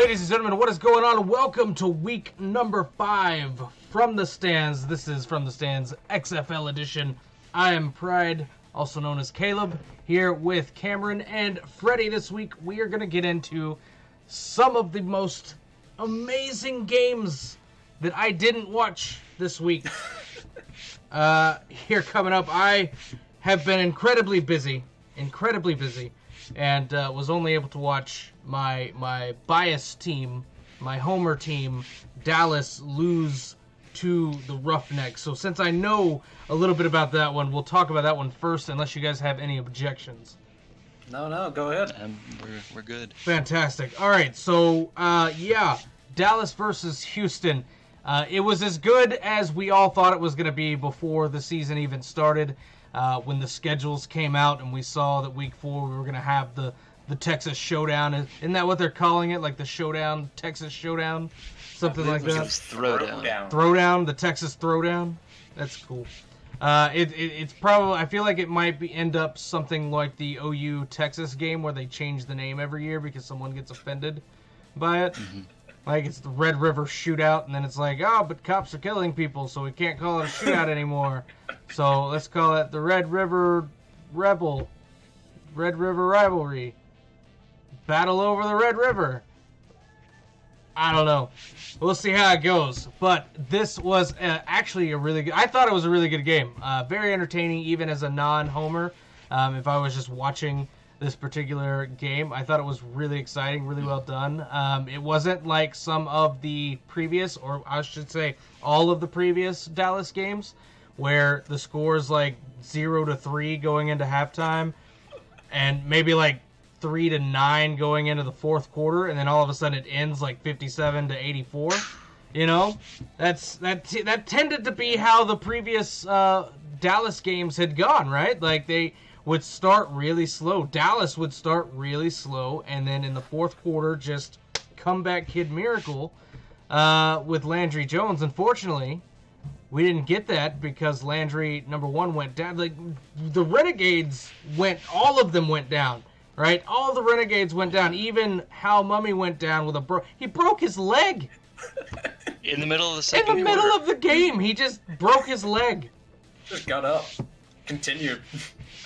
Ladies and gentlemen, what is going on? Welcome to week number 5 from the stands. This is From the Stands XFL edition. I am Pride, also known as Caleb, here with Cameron and Freddy. This week we are going to get into some of the most amazing games that I didn't watch this week. Here coming up, I have been incredibly busy, and was only able to watch my bias team, my homer team, Dallas, lose to the Roughnecks. So since I know a little bit about that one, we'll talk about that one first, unless you guys have any objections. No, go ahead. We're good. Fantastic. All right, so, Dallas versus Houston. It was as good as we all thought it was going to be before the season even started. When the schedules came out and we saw that week 4 we were going to have the Texas Showdown. Isn't that what they're calling it? Like the Showdown, Texas Showdown? Something like that? Throwdown, the Texas Throwdown. That's cool. It's probably, I feel like it might end up something like the OU Texas game where they change the name every year because someone gets offended by it. Mm-hmm. Like it's the Red River Shootout, and then it's like, oh, but cops are killing people, so we can't call it a shootout anymore. So let's call it the Red River Rivalry. Battle over the Red River. I don't know. We'll see how it goes. But this was actually a really good... I thought it was a really good game. Very entertaining, even as a non-homer. If I was just watching this particular game, I thought it was really exciting, really well done. It wasn't like some of the previous, or I should say all of the previous Dallas games, where the score is like 0-3 going into halftime, and maybe like 3-9 going into the fourth quarter, and then all of a sudden it ends like 57-84. You know, that tended to be how the previous Dallas games had gone, right? Like they would start really slow. Dallas would start really slow, and then in the fourth quarter, just comeback kid miracle with Landry Jones. Unfortunately, we didn't get that because Landry, number one, went down. Like the Renegades all of them went down, right? All the Renegades went down. Even Hal Mummy went down with he broke his leg. In the middle of the second quarter. In the middle of the game, he just broke his leg. Just got up. Continued.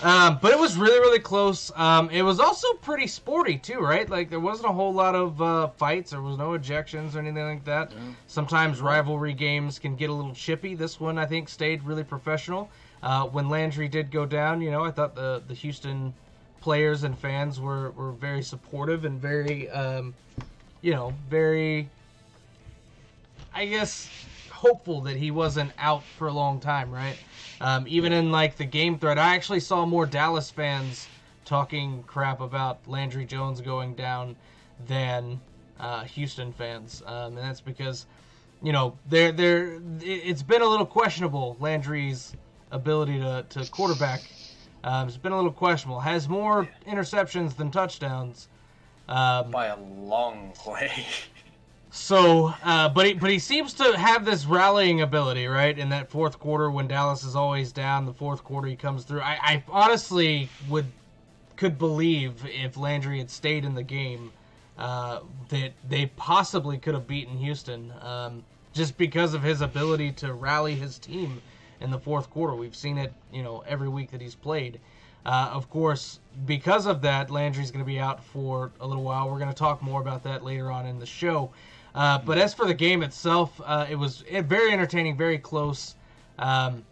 But it was really, really close. It was also pretty sporty, too, right? Like, there wasn't a whole lot of fights. There was no ejections or anything like that. Yeah. Sometimes rivalry games can get a little chippy. This one, I think, stayed really professional. When Landry did go down, you know, I thought the Houston players and fans were very supportive and very, very, I guess, hopeful that he wasn't out for a long time, right? Even in like the game thread, I actually saw more Dallas fans talking crap about Landry Jones going down than Houston fans, and that's because, you know, it's been a little questionable. Landry's ability to quarterback, it's been a little questionable. Has more interceptions than touchdowns, by a long way. So, but he seems to have this rallying ability, right? In that fourth quarter, when Dallas is always down, the fourth quarter he comes through. I honestly could believe if Landry had stayed in the game, that they possibly could have beaten Houston, just because of his ability to rally his team in the fourth quarter. We've seen it, you know, every week that he's played. Of course, because of that, Landry's going to be out for a little while. We're going to talk more about that later on in the show. But as for the game itself, it was very entertaining, very close. And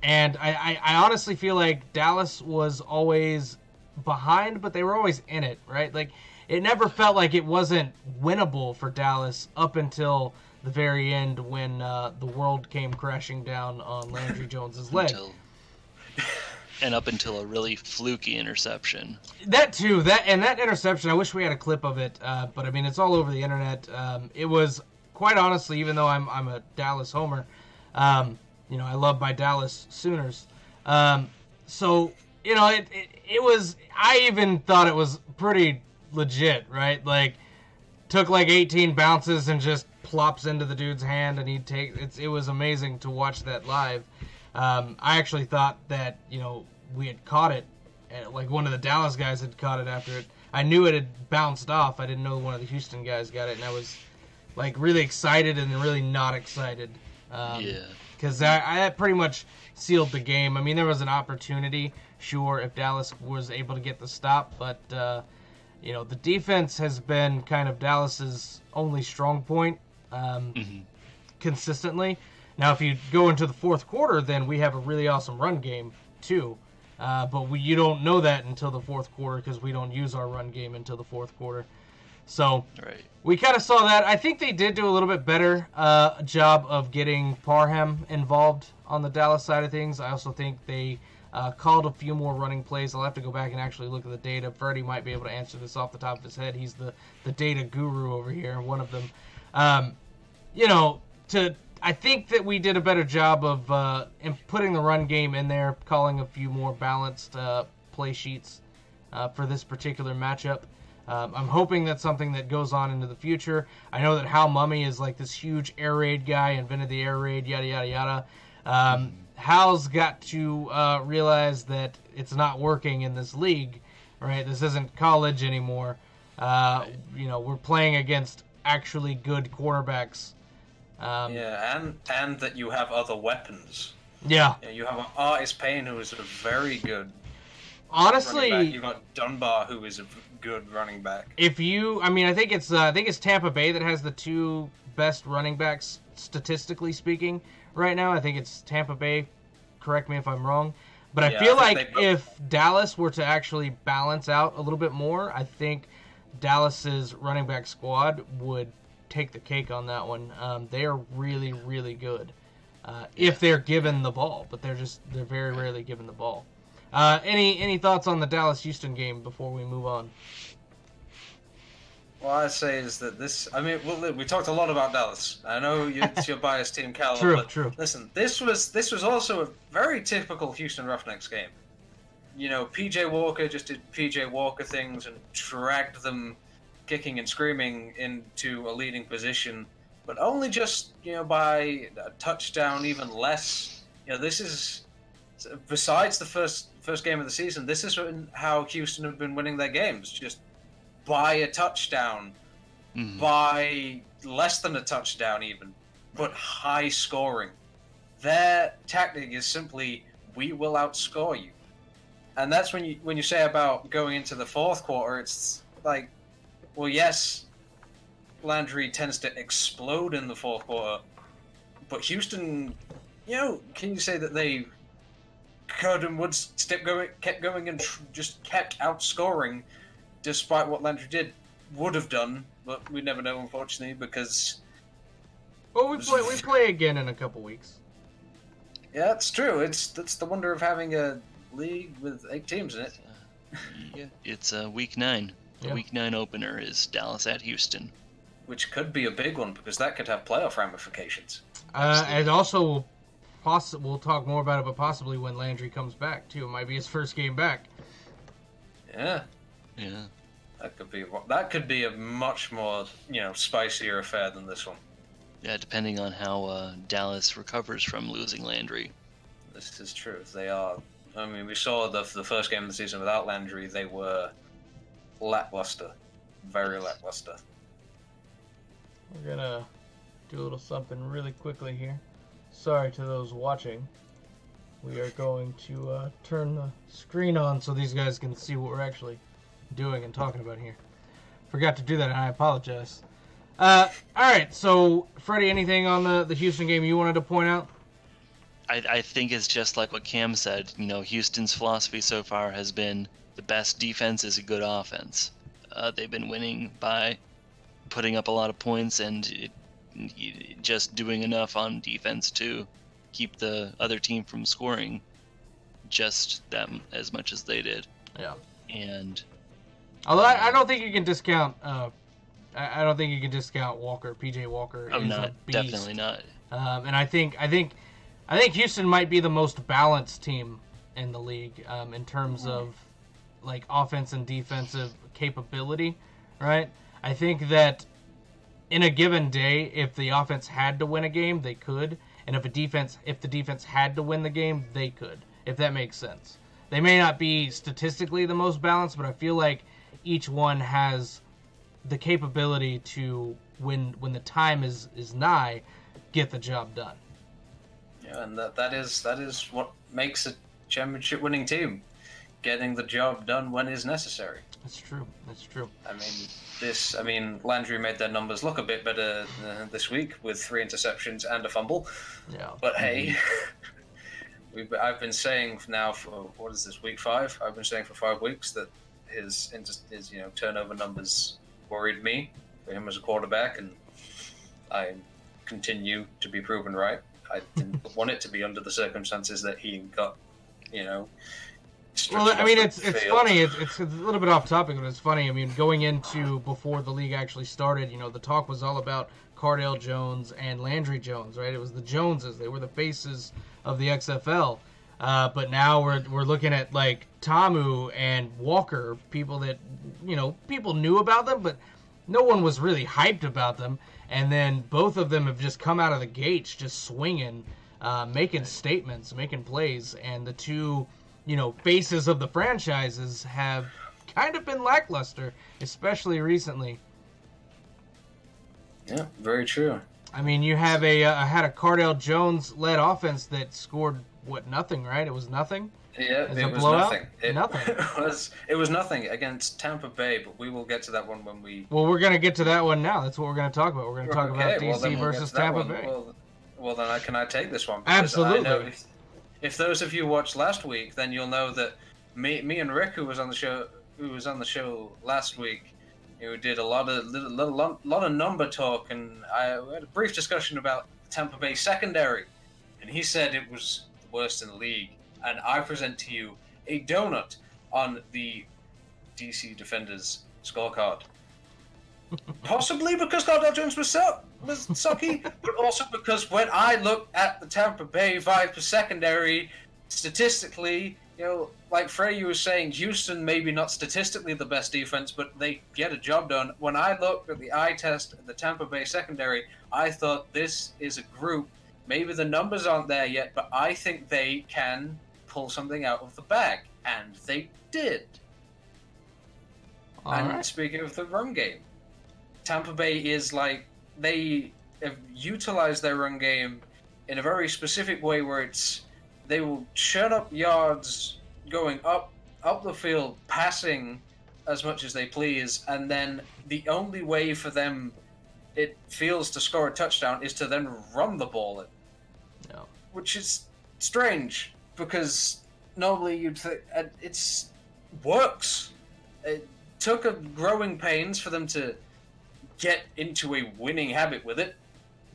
I honestly feel like Dallas was always behind, but they were always in it, right? Like, it never felt like it wasn't winnable for Dallas up until the very end when the world came crashing down on Landry Jones's leg. And up until a really fluky interception. That too. That interception, I wish we had a clip of it, but I mean, it's all over the internet. It was, quite honestly, even though I'm a Dallas homer, you know, I love my Dallas Sooners. So, you know, it was, I even thought it was pretty legit, right? Like, took like 18 bounces and just plops into the dude's hand, and it was amazing to watch that live. I actually thought that, you know, we had caught it, like one of the Dallas guys had caught it after it. I knew it had bounced off. I didn't know one of the Houston guys got it, and I was like really excited and really not excited. Because that pretty much sealed the game. I mean, there was an opportunity, sure, if Dallas was able to get the stop, but the defense has been kind of Dallas's only strong point consistently. Now, if you go into the fourth quarter, then we have a really awesome run game too. But you don't know that until the fourth quarter because we don't use our run game until the fourth quarter. So we kind of saw that. I think they did do a little bit better job of getting Parham involved on the Dallas side of things. I also think they called a few more running plays. I'll have to go back and actually look at the data. Freddy might be able to answer this off the top of his head. He's the data guru over here, one of them. I think that we did a better job of putting the run game in there, calling a few more balanced play sheets for this particular matchup. I'm hoping that's something that goes on into the future. I know that Hal Mummy is like this huge air raid guy, invented the air raid, yada, yada, yada. Hal's got to realize that it's not working in this league, right? This isn't college anymore. We're playing against actually good quarterbacks. And that you have other weapons. Yeah. You have Artis Payne, who is a very good honestly running back. You've got Dunbar, who is a good running back. I think it's Tampa Bay that has the two best running backs statistically speaking right now. I think it's Tampa Bay. Correct me if I'm wrong. But I feel like if Dallas were to actually balance out a little bit more, I think Dallas's running back squad would take the cake on that one. They are really, really good if they're given the ball, but they're very rarely given the ball. Any thoughts on the Dallas-Houston game before we move on? What I'd say is that we talked a lot about Dallas. I know it's your biased team, Cal. True. Listen, this was also a very typical Houston Roughnecks game. PJ Walker just did PJ Walker things and dragged them kicking and screaming into a leading position, but only just by a touchdown, even less. This is, besides the first game of the season, this is how Houston have been winning their games, just by a touchdown, by less than a touchdown even, but high scoring. Their tactic is simply, we will outscore you. And that's when you say about going into the fourth quarter, it's like, well, yes, Landry tends to explode in the fourth quarter, but Houston, can you say that they could and would kept going and just kept outscoring, despite what Landry would have done, but we never know, unfortunately, because. Well, we play again in a couple weeks. Yeah, it's true. That's the wonder of having a league with 8 teams in it. It's week 9. The week 9 opener is Dallas at Houston, which could be a big one because that could have playoff ramifications. And also, we'll talk more about it, but possibly when Landry comes back too. It might be his first game back. Yeah. That could be a much more spicier affair than this one. Yeah, depending on how Dallas recovers from losing Landry. This is true. They are. I mean, we saw the first game of the season without Landry. They were lackluster, very lackluster. We're gonna do a little something really quickly here. Sorry to those watching. We are going to turn the screen on so these guys can see what we're actually doing and talking about here. Forgot to do that, and I apologize. All right, so Freddy, anything on the Houston game you wanted to point out? I think it's just like what Cam said. Houston's philosophy so far has been the best defense is a good offense. They've been winning by putting up a lot of points and just doing enough on defense to keep the other team from scoring just them as much as they did. Yeah. And although I don't think you can discount. I don't think you can discount Walker. PJ Walker is a beast. Definitely not. And I think Houston might be the most balanced team in the league in terms of like offense and defensive capability, right? I think that in a given day, if the offense had to win a game, they could, and if the defense had to win the game, they could. If that makes sense. They may not be statistically the most balanced, but I feel like each one has the capability to, when the time is nigh, get the job done. Yeah, and that is what makes a championship-winning team, getting the job done when is necessary. That's true. That's true. I mean, Landry made their numbers look a bit better this week with 3 interceptions and a fumble. Yeah. But hey, I've been saying now for, what is this, week 5? I've been saying for 5 weeks that his turnover numbers worried me for him as a quarterback, and I continue to be proven right. I didn't want it to be under the circumstances that he got, Well, I mean, it's funny. It's a little bit off topic, but it's funny. I mean, going into before the league actually started, the talk was all about Cardale Jones and Landry Jones, right? It was the Joneses. They were the faces of the XFL. But now we're looking at like Tamu and Walker, people that people knew about them, but no one was really hyped about them. And then both of them have just come out of the gates, just swinging, making statements, making plays, and the two faces of the franchises have kind of been lackluster, especially recently. Yeah, very true. I mean, you have had a Cardale Jones led offense that scored nothing, right? It was nothing. Yeah, it was nothing. It was nothing against Tampa Bay, but we will get to that one when we. Well, we're gonna get to that one now. That's what we're gonna talk about. We're gonna talk about DC versus Tampa Bay. Well, then can I take this one? Absolutely. I know if those of you watched last week, then you'll know that me and Rick, who was on the show last week, did a lot of number talk, and we had a brief discussion about Tampa Bay secondary, and he said it was the worst in the league. And I present to you a donut on the DC Defenders scorecard. Possibly because Cardale Jones was sucky, but also because when I look at the Tampa Bay Vipers secondary, statistically, like Freddy was saying, Houston maybe not statistically the best defense, but they get a job done. When I looked at the eye test of the Tampa Bay secondary, I thought this is a group. Maybe the numbers aren't there yet, but I think they can pull something out of the bag, and they did. Speaking of the run game, Tampa Bay is they have utilized their run game in a very specific way where they will churn up yards going up the field, passing as much as they please, and then the only way for them, it feels, to score a touchdown is to then run the ball in. No. Which is strange, because normally you'd think it works. It took a growing pains for them to get into a winning habit with it,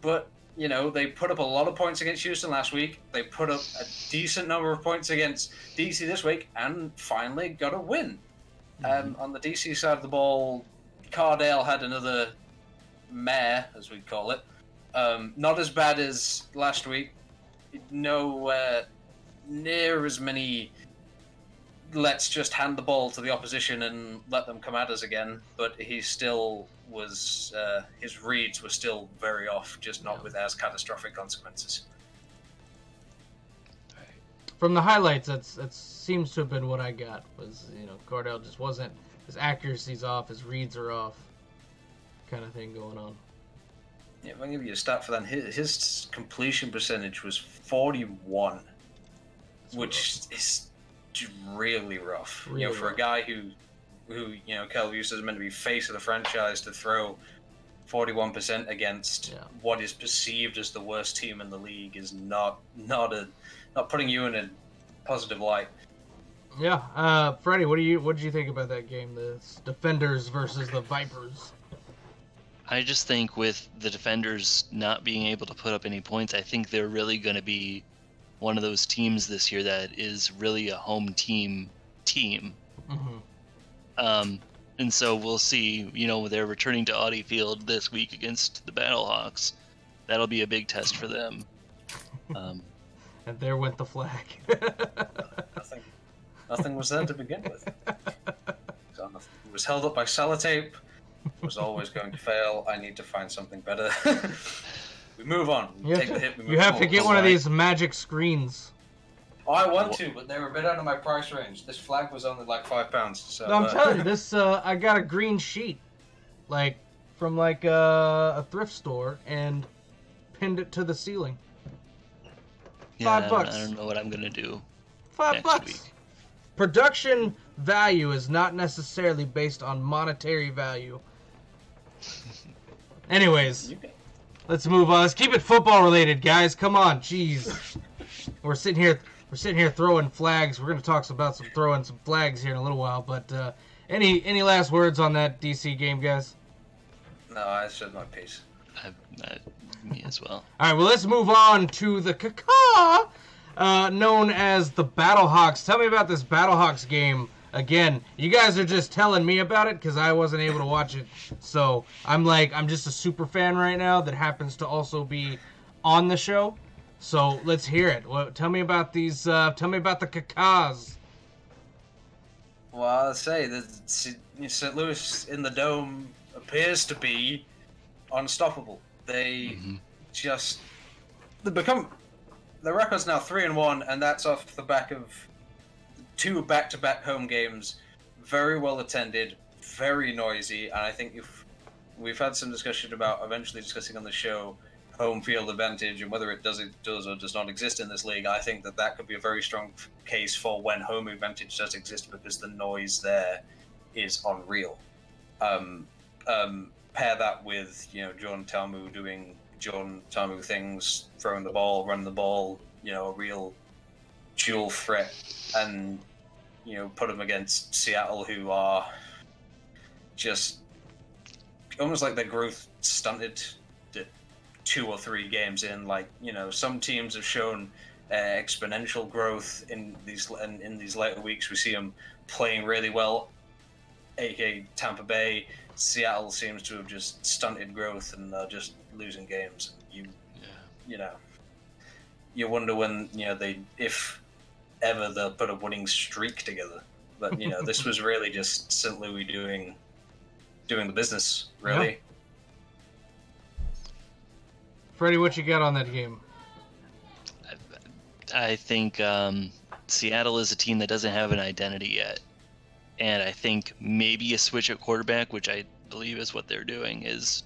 but they put up a lot of points against Houston last week. They put up a decent number of points against DC this week, and finally got a win. On the DC side of the ball, Cardale had another mare, as we call it. Not as bad as last week. Nowhere near as many let's just hand the ball to the opposition and let them come at us again, but he still was his reads were still very off, just not with as catastrophic consequences. From the highlights, that seems to have been what I got, was Cardale just wasn't, his accuracy's off, his reads are off, kind of thing going on. Yeah, if I give you a stat for that, his completion percentage was 41, which is really rough. Really for rough. A guy who Kel Hughes is meant to be face of the franchise, to throw 41% against what is perceived as the worst team in the league is not putting you in a positive light. Yeah, Freddy, what did you think about that game, the Defenders versus the Vipers? I just think with the Defenders not being able to put up any points, I think they're really going to be one of those teams this year that is really a home team. Mm-hmm. And so we'll see, they're returning to Audi Field this week against the Battlehawks. That'll be a big test for them. And there went the flag. Nothing was there to begin with. It was held up by sellotape. It was always going to fail. I need to find something better. We move on. You have to get one of these magic screens. Oh, I want to, but they were a bit out of my price range. This flag was only like £5. So, No, I'm telling you, this I got a green sheet, like from like a thrift store, and pinned it to the ceiling. Yeah, $5. I don't know what I'm gonna do $5. next week. Production value is not necessarily based on monetary value. Anyways, let's move on. Let's keep it football related, guys. Come on, jeez. We're sitting here throwing flags. We're gonna talk about throwing some flags here in a little while. But any last words on that DC game, guys? No, I said my piece. Me as well. All right, well, let's move on to the caca, known as the Battlehawks. Tell me about this Battlehawks game. Again, you guys are just telling me about it because I wasn't able to watch it. So I'm just a super fan right now that happens to also be on the show. So let's hear it. Tell me about these. Tell me about the cacas. Well, I'll say that St. Louis in the Dome appears to be unstoppable. They become. The record's now 3-1, and that's off the back of 2 back-to-back home games, very well attended, very noisy, and I think we've had some discussion about eventually discussing on the show home field advantage and whether it does or does not exist in this league. I think that could be a very strong case for when home advantage does exist because the noise there is unreal. Pair that with John Tamu doing John Tamu things, throwing the ball, running the ball, a real dual threat, and put them against Seattle, who are just almost like their growth stunted 2 or 3 games in. Like some teams have shown exponential growth in these later weeks. We see them playing really well, aka Tampa Bay. Seattle seems to have just stunted growth and just losing games. You wonder when if ever they'll put a winning streak together. But this was really just St. Louis doing the business, really. Yeah. Freddy, what you got on that game? I think Seattle is a team that doesn't have an identity yet. And I think maybe a switch at quarterback, which I believe is what they're doing, is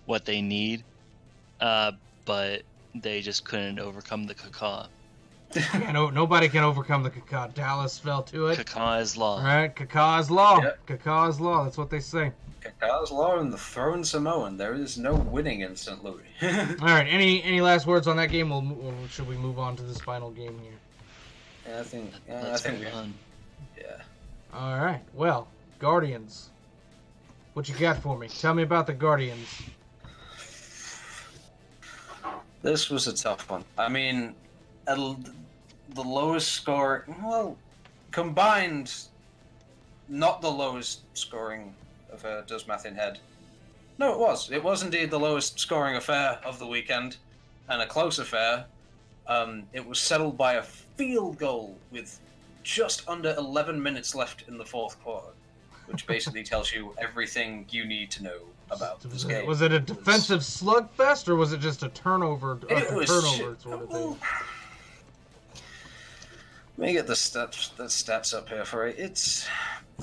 what they need. But they just couldn't overcome the caca. Nobody can overcome the caca. Dallas fell to it. Caca is law. All right, caca is law. Yep. Caca is law. That's what they say. Caca's law and the throwing Samoan. There is no winning in St. Louis. All right. Any last words on that game? Or should we move on to this final game here? Yeah, I think move on. Yeah. All right. Well, Guardians. What you got for me? Tell me about the Guardians. This was a tough one. I mean, the lowest score, combined, not the lowest scoring affair, does math in head. No, it was. It was indeed the lowest scoring affair of the weekend, and a close affair. It was settled by a field goal with just under 11 minutes left in the fourth quarter, which basically tells you everything you need to know about this game. Was it a defensive slugfest, or was it just a turnover? Sort of thing? Let me get the stats up here for it.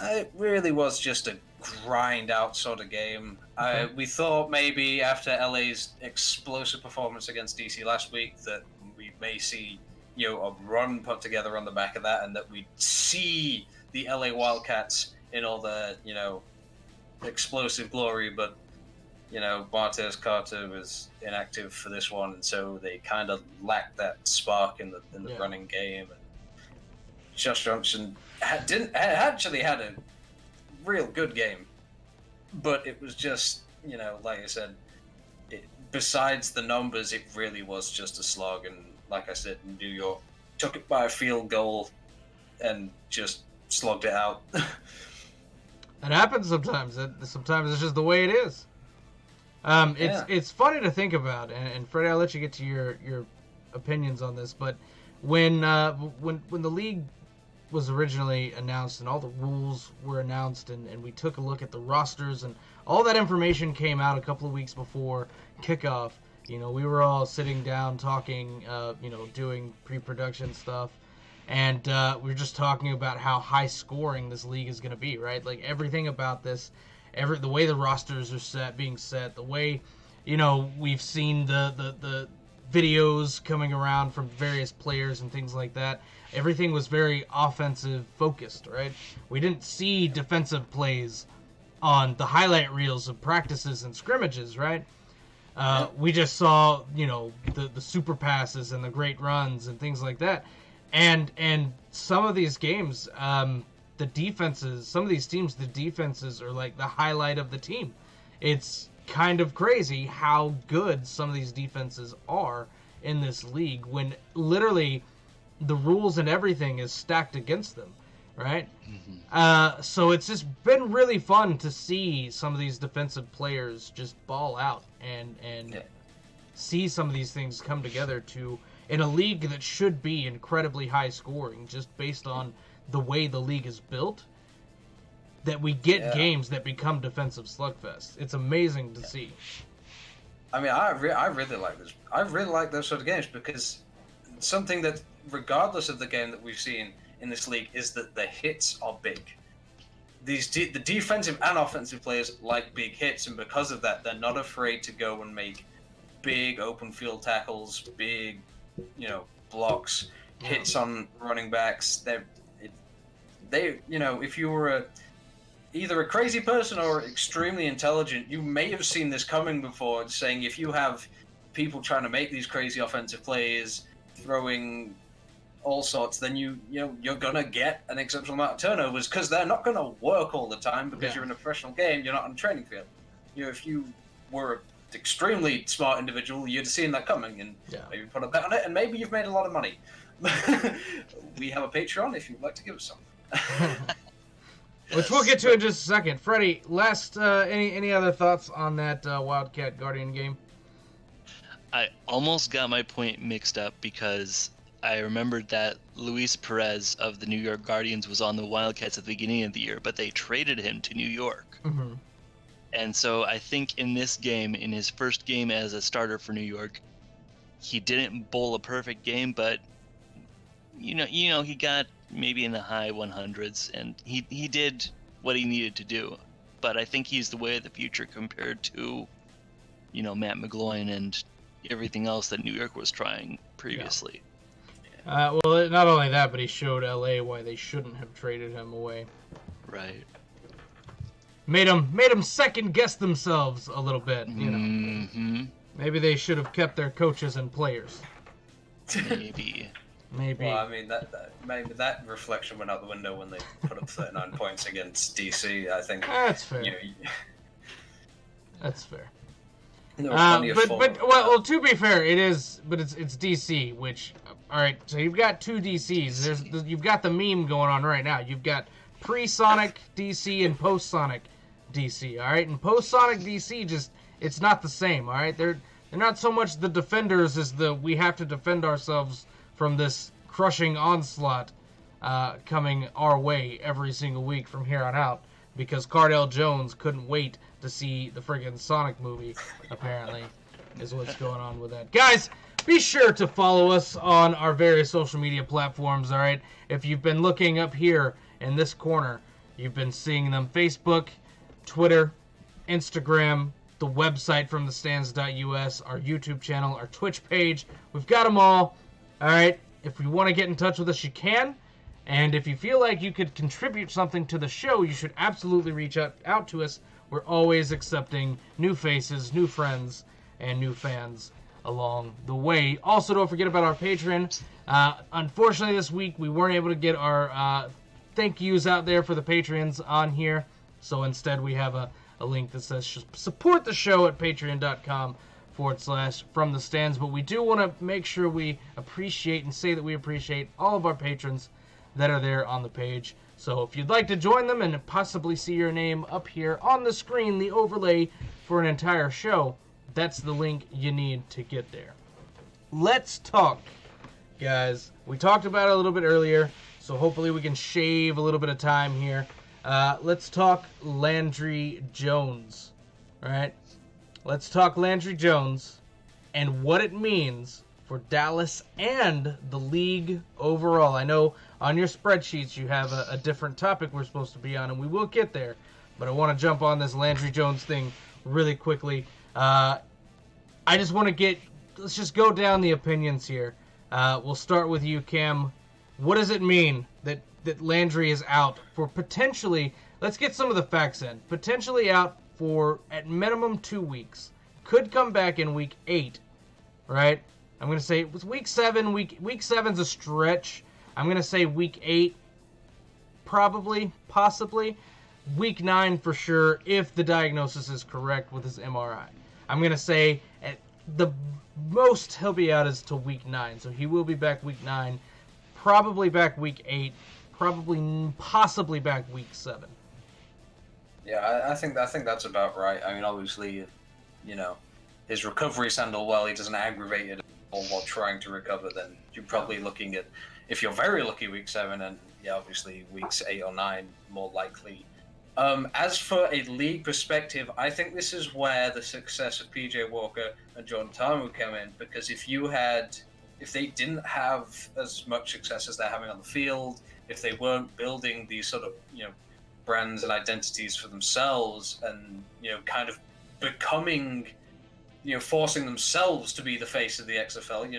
It really was just a grind out sort of game. Okay. We thought maybe after LA's explosive performance against DC last week that we may see a run put together on the back of that, and that we'd see the LA Wildcats in all their explosive glory, but Martez Carter was inactive for this one, and so they kind of lacked that spark in the running game. And Josh Johnson actually had a real good game, but it was just like I said, besides the numbers, it really was just a slog. And like I said, New York took it by a field goal and just slugged it out. It happens sometimes. Sometimes it's just the way it is. It's funny to think about, and Freddie, I'll let you get to your opinions on this. But when the league was originally announced and all the rules were announced, and we took a look at the rosters and all that information came out a couple of weeks before kickoff. We were all sitting down talking, doing pre-production stuff, And we were just talking about how high scoring this league is going to be, right? Like everything about this, the way the rosters are being set, the way, we've seen the videos coming around from various players and things like that. Everything was very offensive focused, right? We didn't see defensive plays on the highlight reels of practices and scrimmages, right? We just saw, the super passes and the great runs and things like that. And some of these games, the defenses, some of these teams, the defenses are like the highlight of the team. It's kind of crazy how good some of these defenses are in this league when literally the rules and everything is stacked against them, right? Mm-hmm. So it's just been really fun to see some of these defensive players just ball out and see some of these things come together in a league that should be incredibly high scoring just based on the way the league is built, that we get games that become defensive slugfests. It's amazing to see. I mean, I really like this. I really like those sort of games because something that, regardless of the game that we've seen in this league, is that the hits are big. The defensive and offensive players like big hits, and because of that, they're not afraid to go and make big open field tackles, big, blocks, hits on running backs. They if you were either a crazy person or extremely intelligent, you may have seen this coming before, saying if you have people trying to make these crazy offensive plays, throwing all sorts, then you're gonna get an exceptional amount of turnovers because they're not gonna work all the time because you're in a professional game, you're not on a training field. If you were an extremely smart individual, you'd have seen that coming and maybe put a bet on it, and maybe you've made a lot of money. We have a Patreon if you'd like to give us some. Which we'll get to in just a second. Freddy, last any other thoughts on that Wildcat Guardian game? I almost got my point mixed up because I remembered that Luis Perez of the New York Guardians was on the Wildcats at the beginning of the year, but they traded him to New York. Mm-hmm. And so I think in this game, in his first game as a starter for New York, he didn't bowl a perfect game, but he got maybe in the high 100s, and he did what he needed to do. But I think he's the way of the future compared to, Matt McGloin and everything else that New York was trying previously. Yeah. Well, not only that, but he showed LA why they shouldn't have traded him away. Right. Made them second guess themselves a little bit. Mm-hmm. Maybe they should have kept their coaches and players. Maybe. Well, I mean, maybe that reflection went out the window when they put up 39 points against DC. I think that's fair. That's fair. But to be fair, it is. But it's DC, which all right. So you've got two DCs. You've got the meme going on right now. You've got pre-Sonic DC and post-Sonic DC. All right, and post-Sonic DC it's not the same. All right, they're not so much the defenders as we have to defend ourselves from this crushing onslaught coming our way every single week from here on out, because Cardell Jones couldn't wait to see the friggin' Sonic movie, apparently, is what's going on with that. Guys, be sure to follow us on our various social media platforms, all right? If you've been looking up here in this corner, you've been seeing them: Facebook, Twitter, Instagram, the website from thestands.us, our YouTube channel, our Twitch page. We've got them all. All right, if you want to get in touch with us, you can. And if you feel like you could contribute something to the show, you should absolutely reach out to us. We're always accepting new faces, new friends, and new fans along the way. Also, don't forget about our Patreon. Unfortunately, this week, we weren't able to get our thank yous out there for the Patreons on here. So instead, we have a link that says support the show at patreon.com/from the stands. But we do want to make sure we appreciate and say that we appreciate all of our patrons that are there on the page. So if you'd like to join them and possibly see your name up here on the screen, the overlay for an entire show, that's the link you need to get there. Let's talk, guys. We talked about it a little bit earlier, so hopefully we can shave a little bit of time here. Let's talk Landry Jones. All right? Let's talk Landry Jones and what it means for Dallas and the league overall. I know on your spreadsheets you have a different topic we're supposed to be on, and we will get there. But I want to jump on this Landry Jones thing really quickly. I just want to let's just go down the opinions here. We'll start with you, Cam. What does it mean that Landry is out for potentially, let's get some of the facts in, potentially out for at minimum 2 weeks. Could come back in week 8, right? I'm going to say with week 7, week 7's a stretch. I'm going to say week 8, probably, possibly. Week 9 for sure, if the diagnosis is correct with his MRI. I'm going to say at the most he'll be out is till week 9. So he will be back week 9, probably back week 8, possibly back week 7. Yeah, I think that's about right. I mean, obviously, his recovery's handled well. He doesn't aggravate it while trying to recover. Then you're probably looking at, if you're very lucky, week 7, and obviously weeks 8 or 9 more likely. As for a league perspective, I think this is where the success of PJ Walker and John Tamu come in, because if they didn't have as much success as they're having on the field, if they weren't building these sort of, brands and identities for themselves and, kind of becoming, forcing themselves to be the face of the XFL,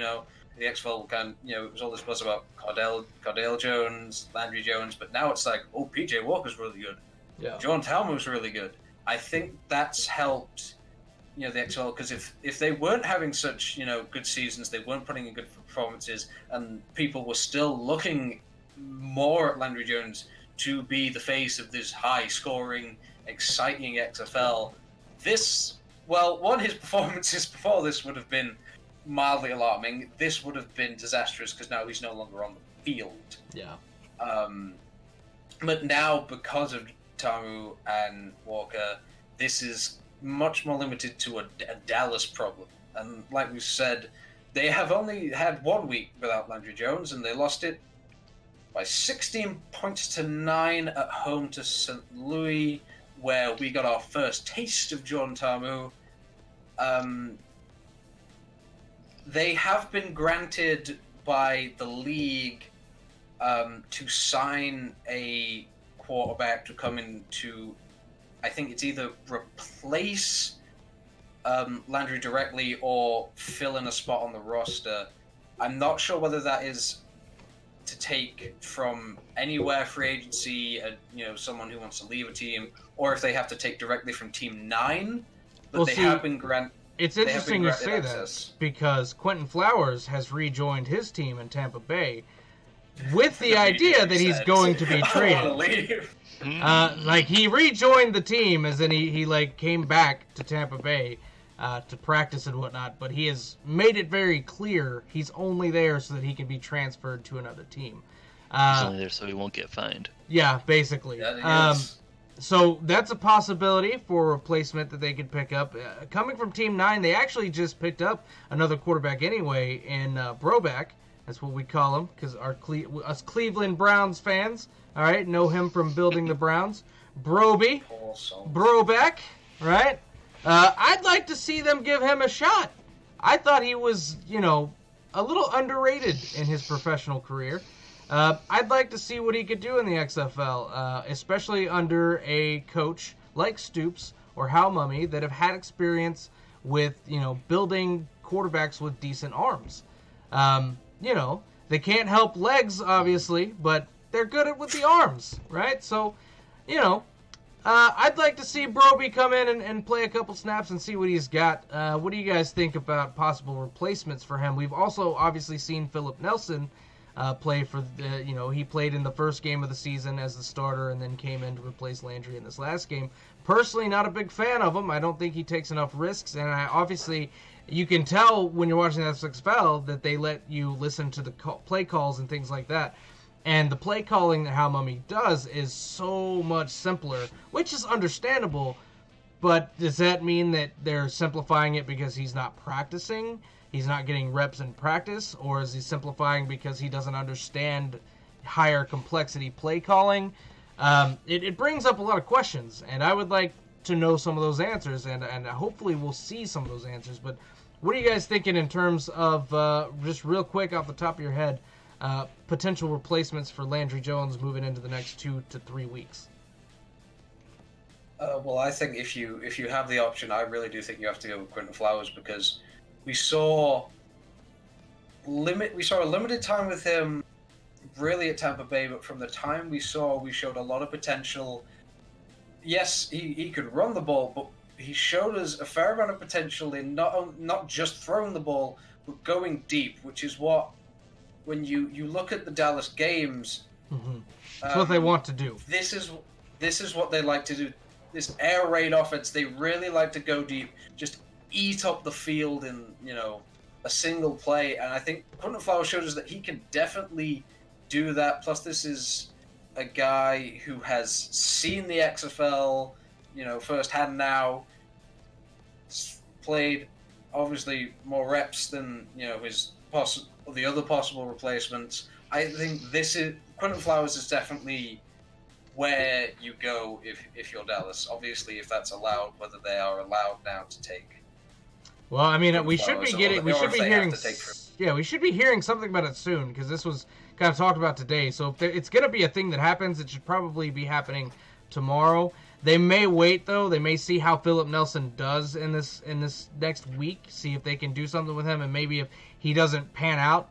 the XFL it was all this buzz about Cordell Jones, Landry Jones, but now it's like, oh, PJ Walker's really good. Yeah. John Talmadge's really good. I think that's helped, the XFL, because if they weren't having such, good seasons, they weren't putting in good performances, and people were still looking more at Landry Jones to be the face of this high-scoring, exciting XFL, his performances before this would have been mildly alarming. This would have been disastrous because now he's no longer on the field. Yeah. But now, because of Tamu and Walker, this is much more limited to a Dallas problem. And like we said, they have only had 1 week without Landry Jones, and they lost it by 16 points to 9 at home to St. Louis, where we got our first taste of John Tamu. They have been granted by the league to sign a quarterback to come in to, I think it's either replace Landry directly or fill in a spot on the roster. I'm not sure whether that is to take from anywhere free agency, someone who wants to leave a team, or if they have to take directly from Team 9. But have been granted. It's interesting you say access. That because Quentin Flowers has rejoined his team in Tampa Bay with the idea that he's going to be traded. He rejoined the team, as in he came back to Tampa Bay to practice and whatnot, but he has made it very clear he's only there so that he can be transferred to another team. He's only there so he won't get fined. Yeah, basically. So that's a possibility for a replacement that they could pick up. Coming from Team 9, they actually just picked up another quarterback anyway in Broback. That's what we call him, because us Cleveland Browns fans, all right, know him from building the Browns. Broback, right? I'd like to see them give him a shot. I thought he was, a little underrated in his professional career. I'd like to see what he could do in the XFL, especially under a coach like Stoops or Hal Mummy that have had experience with, building quarterbacks with decent arms. They can't help legs, obviously, but they're good with the arms, right? So, I'd like to see Broby come in and play a couple snaps and see what he's got. What do you guys think about possible replacements for him? We've also obviously seen Philip Nelson play for he played in the first game of the season as the starter and then came in to replace Landry in this last game. Personally, not a big fan of him. I don't think he takes enough risks, and obviously you can tell when you're watching the XFL that they let you listen to the play calls and things like that. And the play calling that Hal Mummy does is so much simpler, which is understandable, but does that mean that they're simplifying it because he's not practicing? He's not getting reps in practice? Or is he simplifying because he doesn't understand higher complexity play calling? It brings up a lot of questions, and I would like to know some of those answers, and hopefully we'll see some of those answers. But What are you guys thinking in terms of, just real quick off the top of your head, potential replacements for Landry Jones moving into the next 2 to 3 weeks? Well, I think if you have the option, I really do think you have to go with Quentin Flowers, because we saw a limited time with him really at Tampa Bay, but from the time we showed a lot of potential. Yes, he could run the ball, but he showed us a fair amount of potential in not just throwing the ball, but going deep, which is what, when you look at the Dallas games, That's what they want to do. This is what they like to do. This air raid offense, they really like to go deep, just eat up the field in, a single play. And I think Quentin Flowers showed us that he can definitely do that. Plus, this is a guy who has seen the XFL, firsthand now. Played, obviously, more reps than, the other possible replacements. I think Quentin Flowers is definitely where you go if you're Dallas. Obviously, if that's allowed, whether they are allowed now to take. Well, I mean, we should Flowers, be getting, we should be hearing, we should be hearing something about it soon, because this was kind of talked about today. So if it's going to be a thing that happens, it should probably be happening tomorrow. They may wait, though. They may see how Philip Nelson does in this next week, see if they can do something with him, and maybe if he doesn't pan out,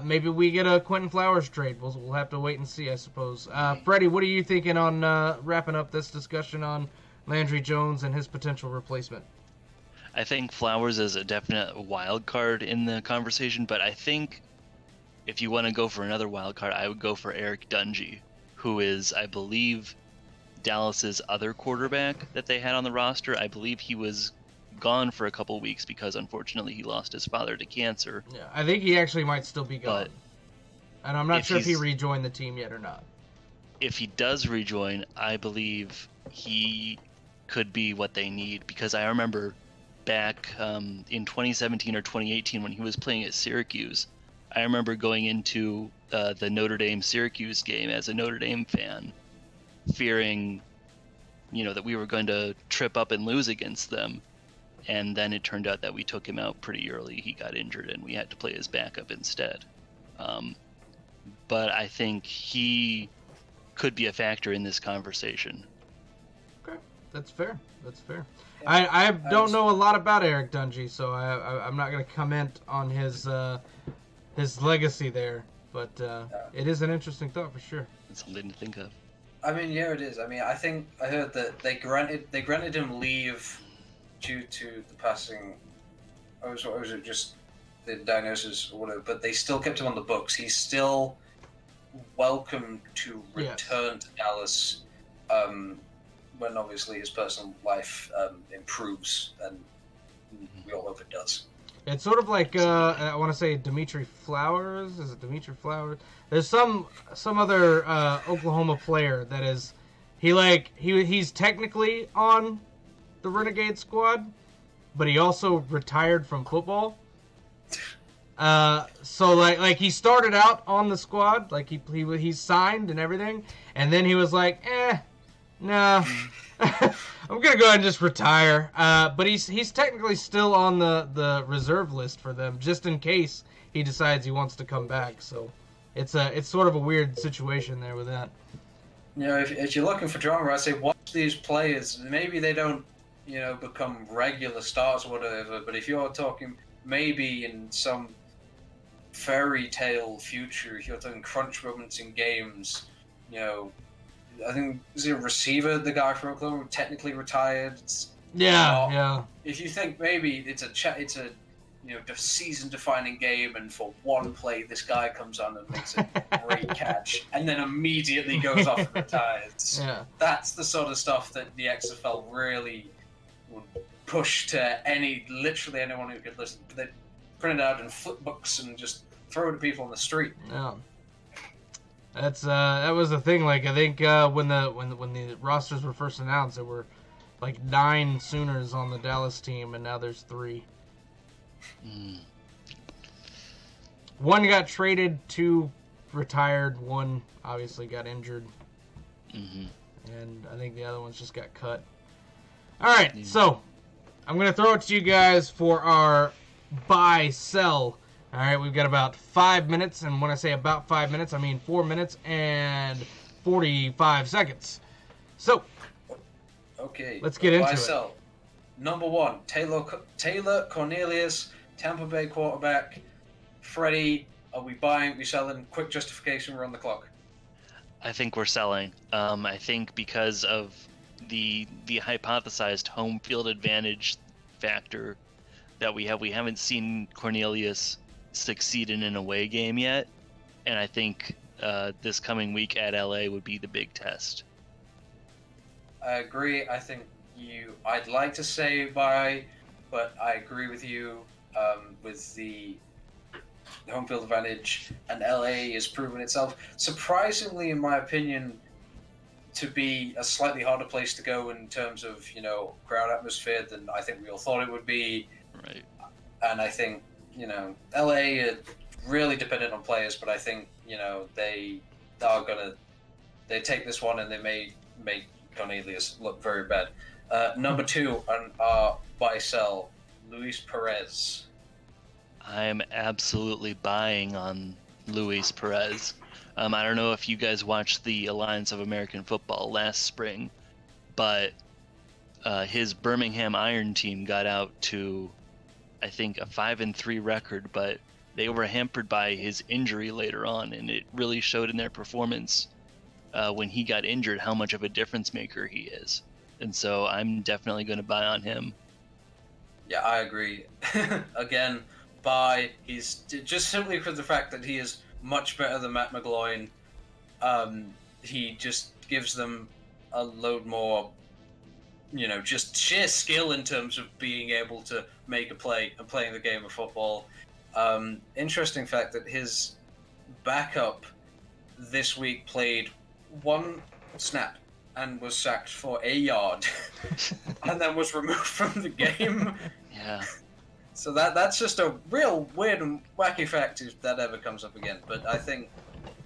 maybe we get a Quentin Flowers trade. We'll have to wait and see, I suppose. Freddy, what are you thinking on wrapping up this discussion on Landry Jones and his potential replacement? I think Flowers is a definite wild card in the conversation, but I think if you want to go for another wild card, I would go for Eric Dungy, who is, I believe, Dallas's other quarterback that they had on the roster. I believe he was gone for a couple weeks because, unfortunately, he lost his father to cancer. Yeah, I think he actually might still be gone. But and I'm not sure if he rejoined the team yet or not. If he does rejoin, I believe he could be what they need, because I remember back in 2017 or 2018 when he was playing at Syracuse, I remember going into the Notre Dame-Syracuse game as a Notre Dame fan, fearing, that we were going to trip up and lose against them. And then it turned out that we took him out pretty early. He got injured, and we had to play his backup instead. But I think he could be a factor in this conversation. Okay, that's fair. I don't know a lot about Eric Dungy, so I'm not going to comment on his legacy there. But it is an interesting thought for sure. It's something to think of. I mean, yeah, it is. I mean, I think I heard that they granted him leave due to the passing. Or was it just the diagnosis or whatever? But they still kept him on the books. He's still welcome to return to Dallas when obviously his personal life improves, and we all hope it does. It's sort of like I want to say Dimitri Flowers. Is it Dimitri Flowers? There's some other Oklahoma player that is he's technically on the Renegade squad, but he also retired from football. So like he started out on the squad, like he signed and everything, and then he was like, nah, I'm gonna go ahead and just retire. But he's technically still on the reserve list for them, just in case he decides he wants to come back. So it's sort of a weird situation there with that. If you're looking for drama, I say watch these players. Maybe they don't, become regular stars or whatever. But if you're talking maybe in some fairy tale future, if you're talking crunch moments in games, I think is a receiver, the guy from Oklahoma, technically retired. Yeah. If you think maybe it's a season-defining game, and for one play, this guy comes on and makes a great catch, and then immediately goes off and retires. Yeah. That's the sort of stuff that the XFL really would push to literally anyone who could listen. They'd print it out in flip books and just throw it to people on the street. Yeah. That was the thing. Like, I think when the rosters were first announced, there were like 9 Sooners on the Dallas team, and now there's 3. One got traded, 2 retired, 1 obviously got injured, and I think the other ones just got cut. All right, so I'm going to throw it to you guys for our buy, sell. All right, we've got about 5 minutes, and when I say about 5 minutes, I mean 4 minutes and 45 seconds. So, okay, let's get into buy, it. sell. Number 1, Taylor Cornelius, Tampa Bay quarterback. Freddy, are we buying, we selling? Quick justification, we're on the clock. I think we're selling. I think because of the hypothesized home field advantage factor that we haven't seen Cornelius succeed in an away game yet, and I think this coming week at LA would be the big test. I agree. I think I'd like to say buy, but I agree with you with the home field advantage, and LA has proven itself, surprisingly, in my opinion, to be a slightly harder place to go in terms of, crowd atmosphere than I think we all thought it would be. Right. And I think, LA are really dependent on players, but I think, they take this one and they may make Cornelius look very bad. Number 2 on our buy sell, Luis Perez. I am absolutely buying on Luis Perez. I don't know if you guys watched the Alliance of American Football last spring, but his Birmingham Iron team got out to, I think, a 5-3 record, but they were hampered by his injury later on, and it really showed in their performance when he got injured how much of a difference maker he is. And so I'm definitely going to buy on him. Yeah, I agree. Again, buy. He's just simply for the fact that he is much better than Matt McGloin. He just gives them a load more, just sheer skill in terms of being able to make a play and playing the game of football. Interesting fact that his backup this week played 1 snap and was sacked for 1 yard and then was removed from the game. Yeah. So that's just a real weird and wacky fact if that ever comes up again. But I think,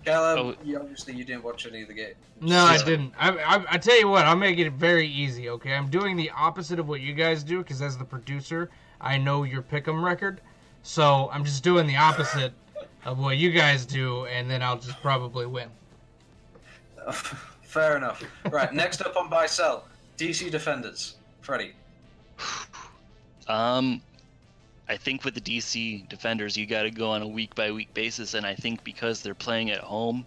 Caleb, obviously you didn't watch any of the game. No, I didn't. I tell you what, I'll make it very easy, okay? I'm doing the opposite of what you guys do, because as the producer, I know your pick 'em record. So I'm just doing the opposite of what you guys do, and then I'll just probably win. Fair enough. Right, next up on buy sell, DC Defenders. Freddy. I think with the DC Defenders, you got to go on a week-by-week basis, and I think because they're playing at home,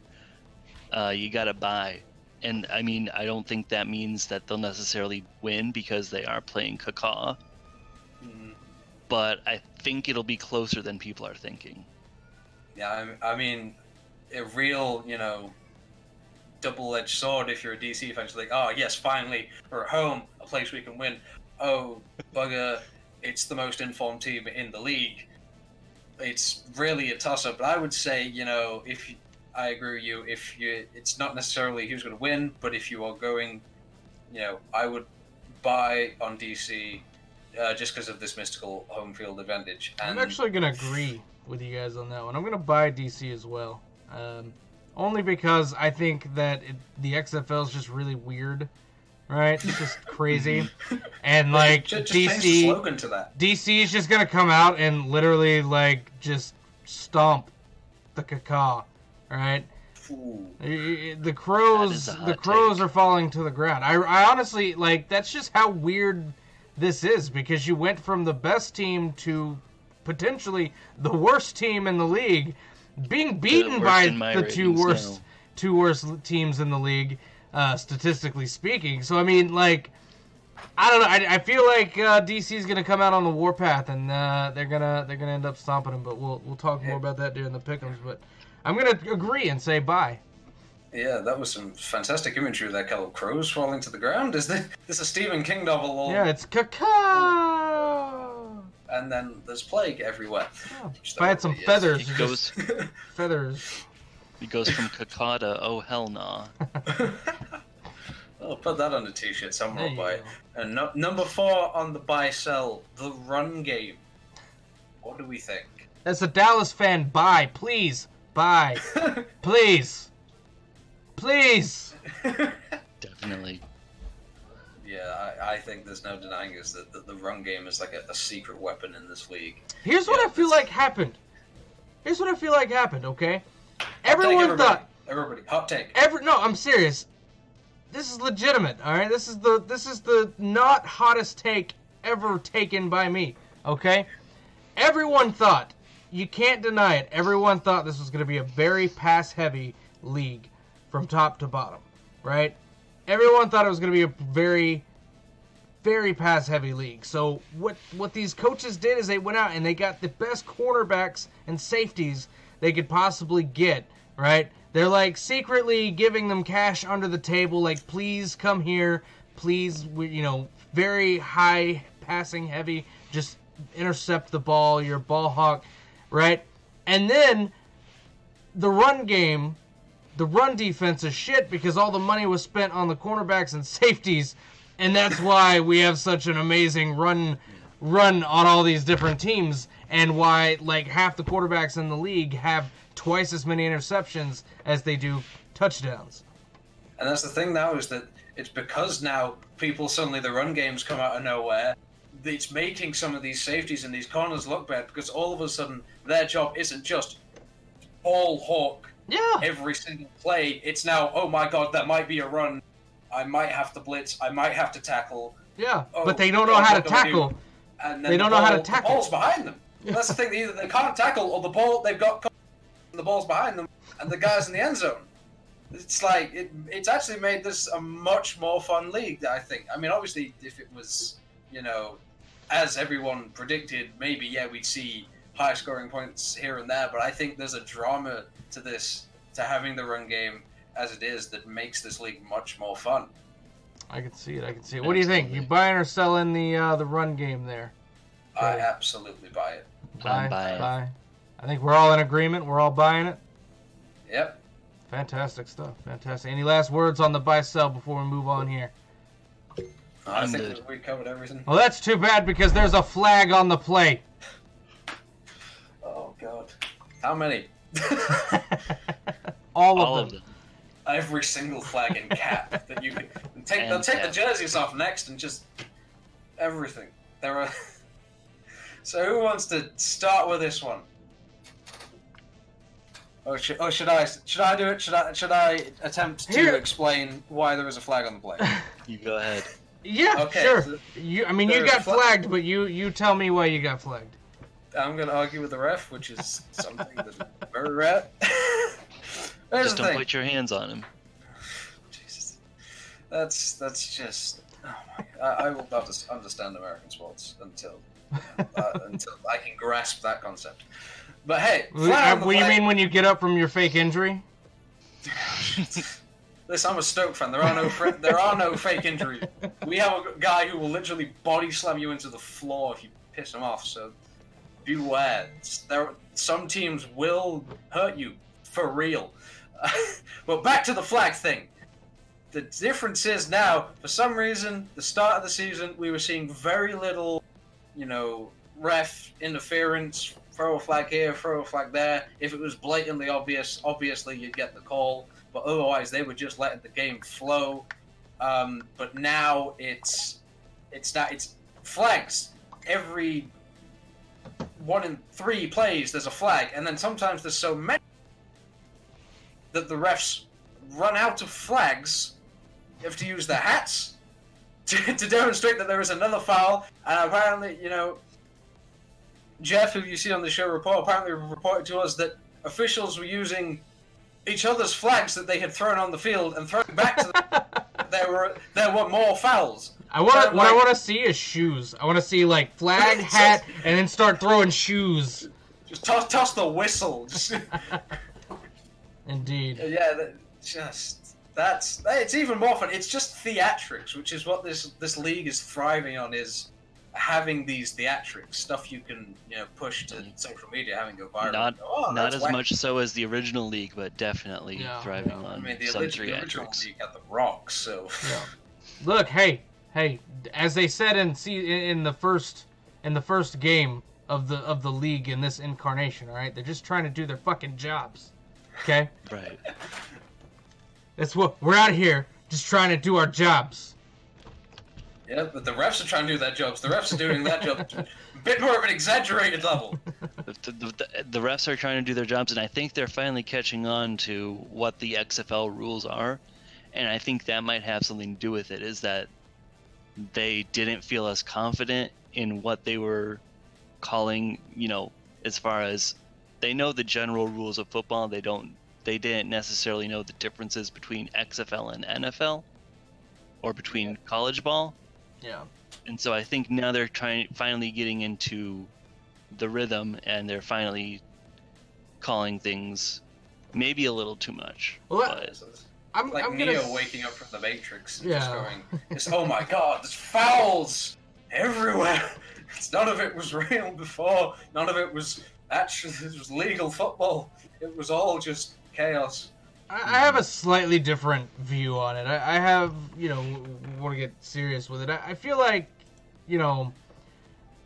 you got to buy. And, I mean, I don't think that means that they'll necessarily win because they are playing Cacaw. Mm-hmm. But I think it'll be closer than people are thinking. Yeah, I mean, a real, double-edged sword if you're a DC fan. It's like, oh, yes, finally, we're at home, a place we can win. Oh, bugger. It's the most informed team in the league. It's really a toss-up. But I would say, I agree with you. It's not necessarily who's going to win, but if you are going, I would buy on DC just because of this mystical home field advantage. And I'm actually going to agree with you guys on that one. I'm going to buy DC as well. Only because I think that the XFL is just really weird. Right, it's just crazy, and just change the slogan to that. DC is just gonna come out and literally just stomp the Cacaw, right? Ooh. The crows are falling to the ground. I honestly that's just how weird this is, because you went from the best team to potentially the worst team in the league, being beaten by the two worst teams in the league. Statistically speaking. So I mean, I don't know. I feel like DC is gonna come out on the warpath, and they're gonna end up stomping them. But we'll talk more about that during the pick'ems. But I'm gonna agree and say bye. Yeah, that was some fantastic imagery there, Cal. Crows falling to the ground. Is this a Stephen King novel? Yeah, it's Cacaw. And then there's plague everywhere. Oh, if I had some feathers. It goes feathers. It goes from Cacaw to oh hell nah. I'll put that on a t-shirt somewhere. Buy. And number 4 on the buy-sell, the run game. What do we think? As a Dallas fan, buy, please, buy, please, please. Definitely. Yeah, I think there's no denying is that the run game is like a secret weapon in this league. Here's what I feel like happened. Okay? Everyone thought... Everybody, hot take. No, I'm serious. This is legitimate, all right? This is the not hottest take ever taken by me, okay? Everyone thought, you can't deny it, everyone thought this was going to be a very pass-heavy league from top to bottom, right? Everyone thought it was going to be a very, very pass-heavy league. So what these coaches did is they went out and they got the best cornerbacks and safeties they could possibly get, right? They're like secretly giving them cash under the table, like, please come here, please, very high passing heavy, just intercept the ball, you're a ball hawk, right? And then the run game, the run defense is shit because all the money was spent on the cornerbacks and safeties, and that's why we have such an amazing run on all these different teams, and why like half the quarterbacks in the league have twice as many interceptions as they do touchdowns. And that's the thing now, is that it's because now people suddenly, the run games come out of nowhere. It's making some of these safeties and these corners look bad because all of a sudden their job isn't just ball hawk every single play. It's now, oh my god, that might be a run. I might have to blitz. I might have to tackle. Yeah, but they don't know how to tackle. And then they don't know how to tackle. The ball's behind them. That's the thing. Either they can't tackle, or the ball they've got the ball's behind them, and the guy's in the end zone. It's like it's actually made this a much more fun league, I think. I mean, obviously, if it was, as everyone predicted, maybe we'd see high scoring points here and there. But I think there's a drama to this, to having the run game as it is, that makes this league much more fun. I can see it. What do you think? You buying or selling the run game there? I absolutely buy it. Buy. I think we're all in agreement. We're all buying it. Yep. Fantastic stuff. Fantastic. Any last words on the buy-sell before we move on here? I think that we covered everything. Well, that's too bad because there's a flag on the play. Oh, God. How many? All of them. Every single flag in cap that you can take. They'll take the jerseys off next and just everything. There are. So who wants to start with this one? Should I do it? Should I attempt to explain why there is a flag on the play? You go ahead. Yeah, okay, sure. So you got flagged, but you tell me why you got flagged. I'm going to argue with the ref, which is something that's very rare. Just don't put your hands on him. Jesus, that's just. Oh my God. I will not understand American sports until I can grasp that concept. But hey, what do you mean when you get up from your fake injury? Listen, I'm a Stoke fan. There are no fake injuries. We have a guy who will literally body slam you into the floor if you piss him off. So beware. Some teams will hurt you for real. But back to the flag thing. The difference is now, for some reason, the start of the season, we were seeing very little, ref interference. Throw a flag here, throw a flag there. If it was blatantly obvious, obviously you'd get the call. But otherwise, they were just letting the game flow. But now it's flags. Every 1 in 3 plays, there's a flag, and then sometimes there's so many that the refs run out of flags. You have to use their hats to demonstrate that there is another foul. And apparently, Jeff, who you see on the show apparently reported to us that officials were using each other's flags that they had thrown on the field and throwing back to them. There were more fouls. What I want to see is shoes. I want to see like flag, hat, and then start throwing shoes. Just toss the whistle. Indeed. Yeah, it's even more fun. It's just theatrics, which is what this league is thriving on, is having these theatrics, stuff you can push to social media, having go viral. Not as much so as the original league, but definitely thriving on some the original league had the Rocks, so. Yeah. Look, hey, as they said in the first game of the league in this incarnation, all right, they're just trying to do their fucking jobs, okay? Right. That's what we're out here just trying to do our jobs. Yeah, but the refs are trying to do their jobs. The refs are doing their job a bit more of an exaggerated level. The refs are trying to do their jobs, and I think they're finally catching on to what the XFL rules are. And I think that might have something to do with it, is that they didn't feel as confident in what they were calling, as far as they know the general rules of football. They didn't necessarily know the differences between XFL and NFL or between college ball. Yeah. And so I think now they're finally getting into the rhythm, and they're finally calling things maybe a little too much. Well, but I'm Neo gonna... waking up from the Matrix and Yeah. just going, oh my god, there's fouls everywhere. None of it was real before. None of it was legal football. It was all just chaos. I have a slightly different view on it. I have, want to get serious with it. I feel like,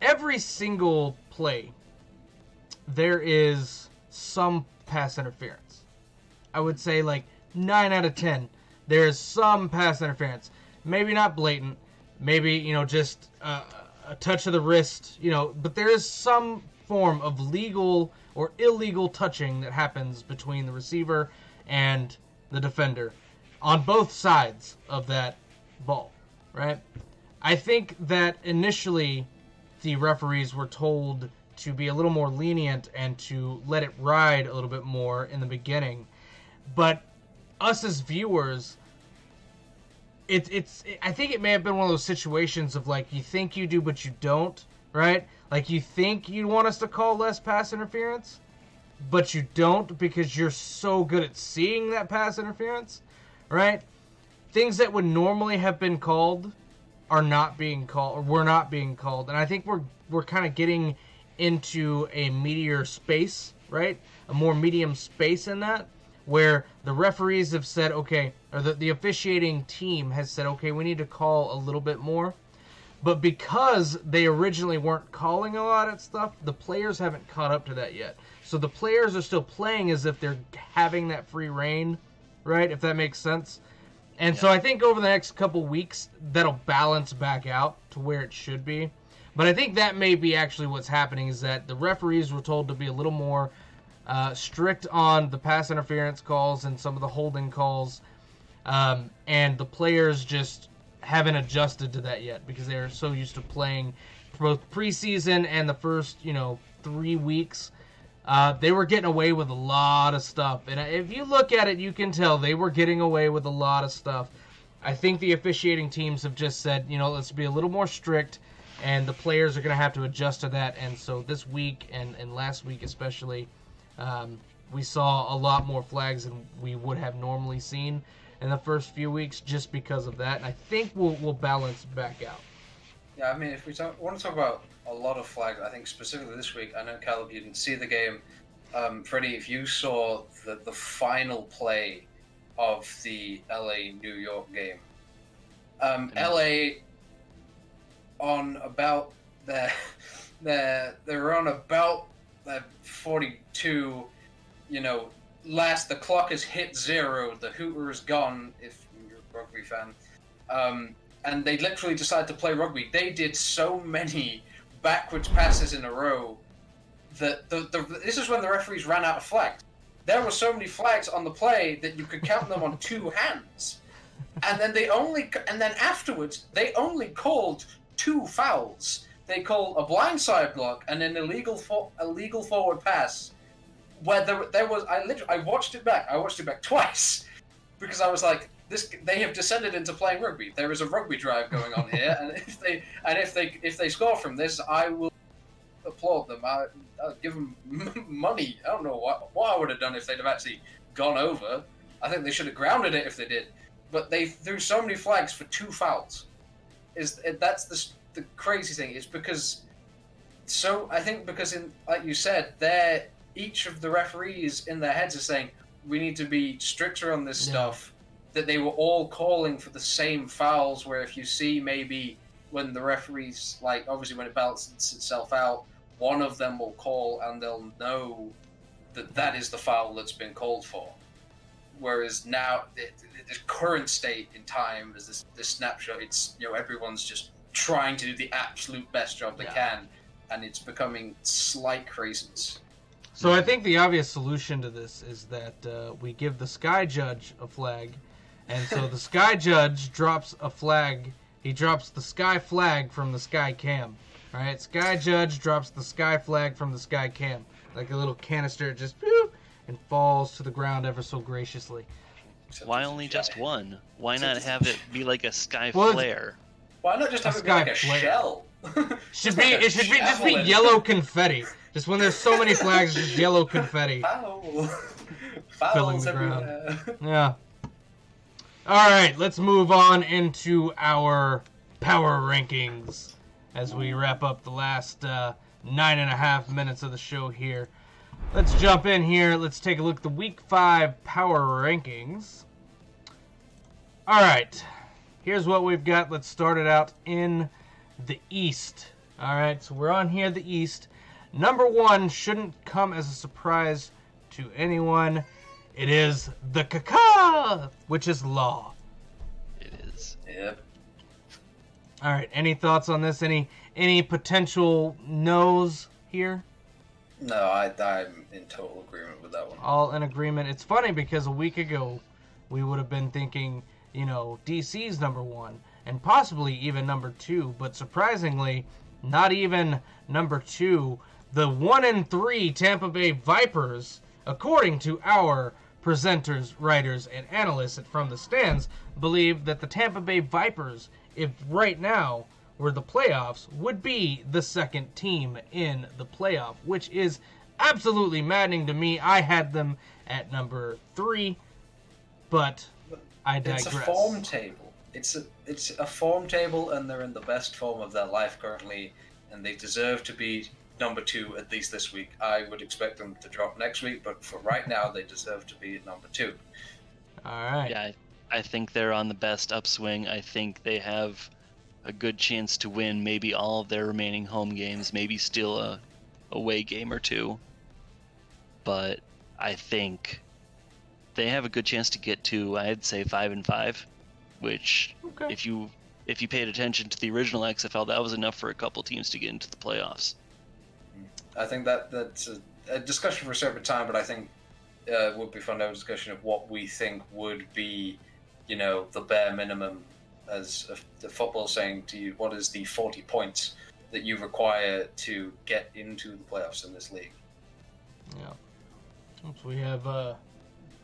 every single play, there is some pass interference. I would say like 9 out of 10, there is some pass interference. Maybe not blatant, maybe, just a touch of the wrist, but there is some form of legal or illegal touching that happens between the receiver and the defender on both sides of that ball, right? I think that initially the referees were told to be a little more lenient and to let it ride a little bit more in the beginning. But us as viewers, I think it may have been one of those situations of like, you think you do, but you don't, right? Like, you think you want us to call less pass interference, but you don't because you're so good at seeing that pass interference, right? Things that would normally have been called are not being called, or were not being called. And I think we're kind of getting into a meatier space, right? A more medium space in that, where the referees have said, okay, or the officiating team has said, okay, we need to call a little bit more. But because they originally weren't calling a lot of stuff, the players haven't caught up to that yet. So the players are still playing as if they're having that free reign, right? If that makes sense. And so I think over the next couple weeks, that'll balance back out to where it should be. But I think that may be actually what's happening, is that the referees were told to be a little more strict on the pass interference calls and some of the holding calls. And the players just haven't adjusted to that yet because they're so used to playing both preseason and the first, 3 weeks. They were getting away with a lot of stuff. And if you look at it, you can tell they were getting away with a lot of stuff. I think the officiating teams have just said, let's be a little more strict, and the players are going to have to adjust to that. And so this week and last week especially, we saw a lot more flags than we would have normally seen in the first few weeks just because of that. And I think we'll balance back out. Yeah, I mean, if we want to talk about a lot of flags, I think specifically this week, I know, Caleb, you didn't see the game. Freddy, if you saw the final play of the LA-New York game, LA on about they were on about 42, the clock has hit 0, the hooter is gone, if you're a rugby fan, and they literally decided to play rugby. They did so many backwards passes in a row that this is when the referees ran out of flags. There were so many flags on the play that you could count them on 2 hands. And then afterwards, they only called 2 fouls. They called a blindside block and an illegal forward pass, where there was. I watched it back. I watched it back twice because I was like, they have descended into playing rugby. There is a rugby drive going on here, and if they score from this, I will applaud them. I'll give them money. I don't know what I would have done if they'd have actually gone over. I think they should have grounded it if they did. But they threw so many flags for 2 fouls. That's the crazy thing. Is because in, like you said, each of the referees in their heads are saying we need to be stricter on this stuff. That they were all calling for the same fouls. Where if you see maybe when the referees, like obviously when it balances itself out, one of them will call and they'll know that is the foul that's been called for. Whereas now, the current state in time is this snapshot. It's everyone's just trying to do the absolute best job they Yeah. can, and it's becoming slight craziness. So I think the obvious solution to this is that we give the Sky Judge a flag, and so the Sky Judge drops a flag. He drops the Sky flag from the Sky Cam. All right, Sky Judge drops the Sky flag from the Sky Cam, like a little canister, just boop, and falls to the ground ever so graciously. Why only just one? Why not have it be like a sky Well, flare? Why not just have it be sky like a flare. shell? It should be just be yellow confetti. Just when there's so many flags, just yellow confetti Foul. filling Fouls the ground. everywhere. Yeah. All right, let's move on into our power rankings as we wrap up the last 9.5 minutes of the show here. Let's jump in here. Let's take a look at the Week 5 power rankings. All right, here's what we've got. Let's start it out in the East. All right, so we're on here, the East. Number 1 shouldn't come as a surprise to anyone. It is the Kaka, which is Law. It is. Yep. All right, any thoughts on this? Any potential no's here? No, I'm in total agreement with that one. All in agreement. It's funny because a week ago we would have been thinking, DC's number 1 and possibly even number 2, but surprisingly, not even number 2. The 1-3 Tampa Bay Vipers, according to our presenters, writers, and analysts at From the Stands, believe that the Tampa Bay Vipers, if right now were the playoffs, would be the second team in the playoff, which is absolutely maddening to me. I had them at number 3, but I digress. It's a form table. It's a form table, and they're in the best form of their life currently, and they deserve to be number 2 at least this week. I would expect them to drop next week, but for right now, they deserve to be at number 2. All right. Yeah, I think they're on the best upswing. I think they have a good chance to win maybe all of their remaining home games, maybe still a away game or 2. But I think they have a good chance to get to, I'd say, 5-5, which Okay. if you paid attention to the original XFL, that was enough for a couple teams to get into the playoffs. I think that's a discussion for a separate time, but I think it would be fun to have a discussion of what we think would be, the bare minimum, as the football saying to you, what is the 40 points that you require to get into the playoffs in this league? Yeah. Oops, we have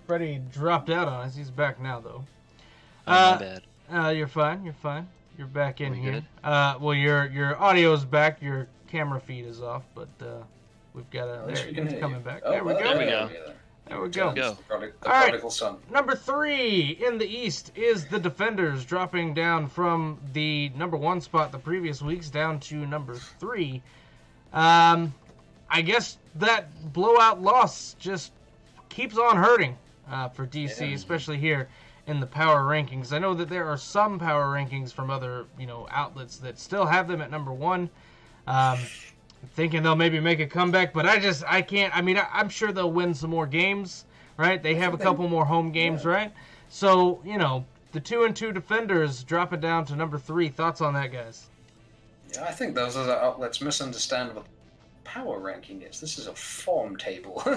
Freddy dropped out on us. He's back now, though. My bad. You're fine. You're back in We here. good? Well, your audio's back. Your camera feed is off, but we've got At a. least There, we can it's hear coming you. back. Oh, There we well, go. There we go. There we go. Go. The All right. prodigal son. Number 3 in the East is the Defenders, dropping down from the number 1 spot the previous weeks down to number 3. I guess that blowout loss just keeps on hurting for DC, Yeah. especially here in the power rankings. I know that there are some power rankings from other outlets that still have them at number 1. Thinking they'll maybe make a comeback, but I can't. I mean, I'm sure they'll win some more games, right? They have a couple more home games, right? So, the 2-2 Defenders drop it down to number 3. Thoughts on that, guys? Yeah, I think those other outlets misunderstand what power ranking is. This is a form table. We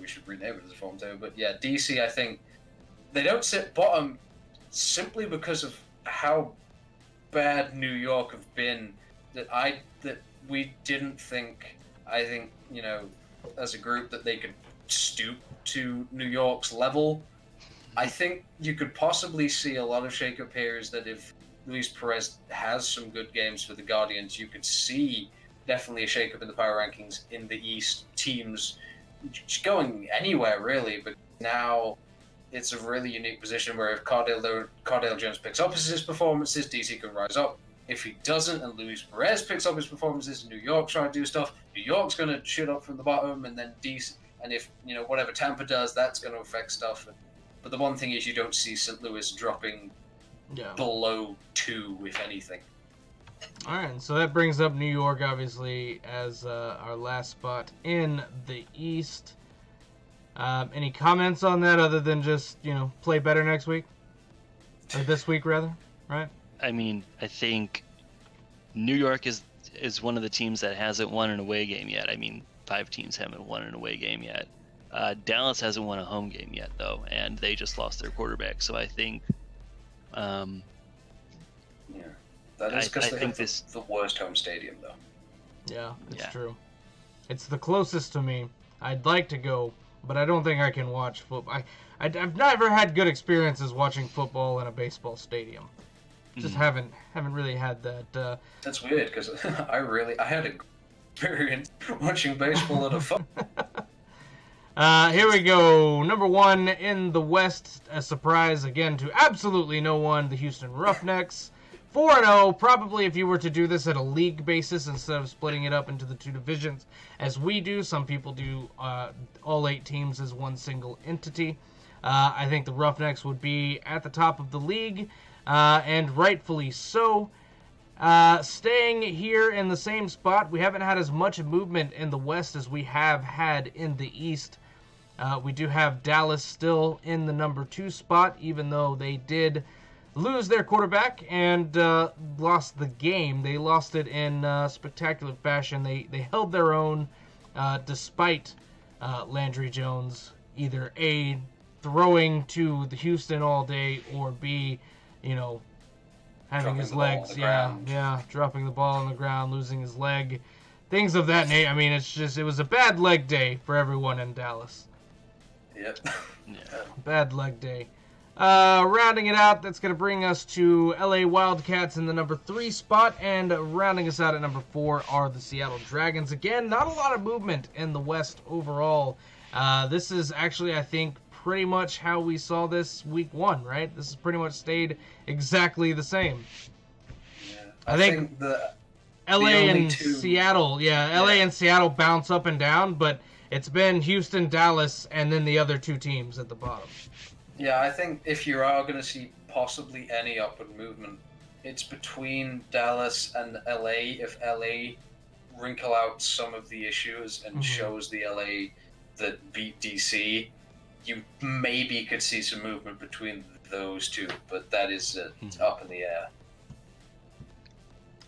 should rename it as a form table, but yeah, DC, I think they don't sit bottom simply because of how bad New York have been, that we didn't think, I think, as a group, that they could stoop to New York's level. I think you could possibly see a lot of shake-up here is that if Luis Perez has some good games for the Guardians, you could see definitely a shake-up in the power rankings in the East. Teams just going anywhere, really, but now it's a really unique position where if Cardale Jones picks up his performances, DC can rise up. If he doesn't and Luis Perez picks up his performances and New York's trying to do stuff, New York's going to shoot up from the bottom, and then DC, and if, whatever Tampa does, that's going to affect stuff. But the one thing is you don't see St. Louis dropping below 2, if anything. All right, so that brings up New York, obviously, as our last spot in the East. Any comments on that other than just, play better next week? Or this week, rather, right? I mean, I think New York is one of the teams that hasn't won an away game yet. I mean, 5 teams haven't won an away game yet. Dallas hasn't won a home game yet, though, and they just lost their quarterback. So I think, Yeah, that is because they have the worst home stadium, though. Yeah, it's true. It's the closest to me. I'd like to go, but I don't think I can watch football. I've never had good experiences watching football in a baseball stadium. Just haven't really had that. That's weird because I had a experience watching baseball at a fun. Here we go. Number 1 in the West, a surprise again to absolutely no one, the Houston Roughnecks. 4-0, probably if you were to do this at a league basis instead of splitting it up into the 2 divisions as we do. Some people do all 8 teams as one single entity. I think the Roughnecks would be at the top of the league, and rightfully so. Staying here in the same spot, we haven't had as much movement in the West as we have had in the East. We do have Dallas still in the number 2 spot, even though they did lose their quarterback and lost the game. They lost it in spectacular fashion. They held their own despite Landry Jones either A, throwing to the Houston all day, or B, having his legs, dropping the ball on the ground, losing his leg, things of that nature. I mean, it was a bad leg day for everyone in Dallas. Yep. Bad leg day. Rounding it out, that's going to bring us to LA Wildcats in the number 3 spot, and rounding us out at number 4 are the Seattle Dragons. Again, not a lot of movement in the West overall. This is actually, I think, pretty much how we saw this week 1, right? This has pretty much stayed exactly the same. Yeah. I think the LA and Seattle, LA and Seattle bounce up and down, but it's been Houston, Dallas, and then the other 2 teams at the bottom. Yeah, I think if you are going to see possibly any upward movement, it's between Dallas and LA. If LA wrinkle out some of the issues and shows the LA that beat DC, you maybe could see some movement between those 2, but that is up in the air.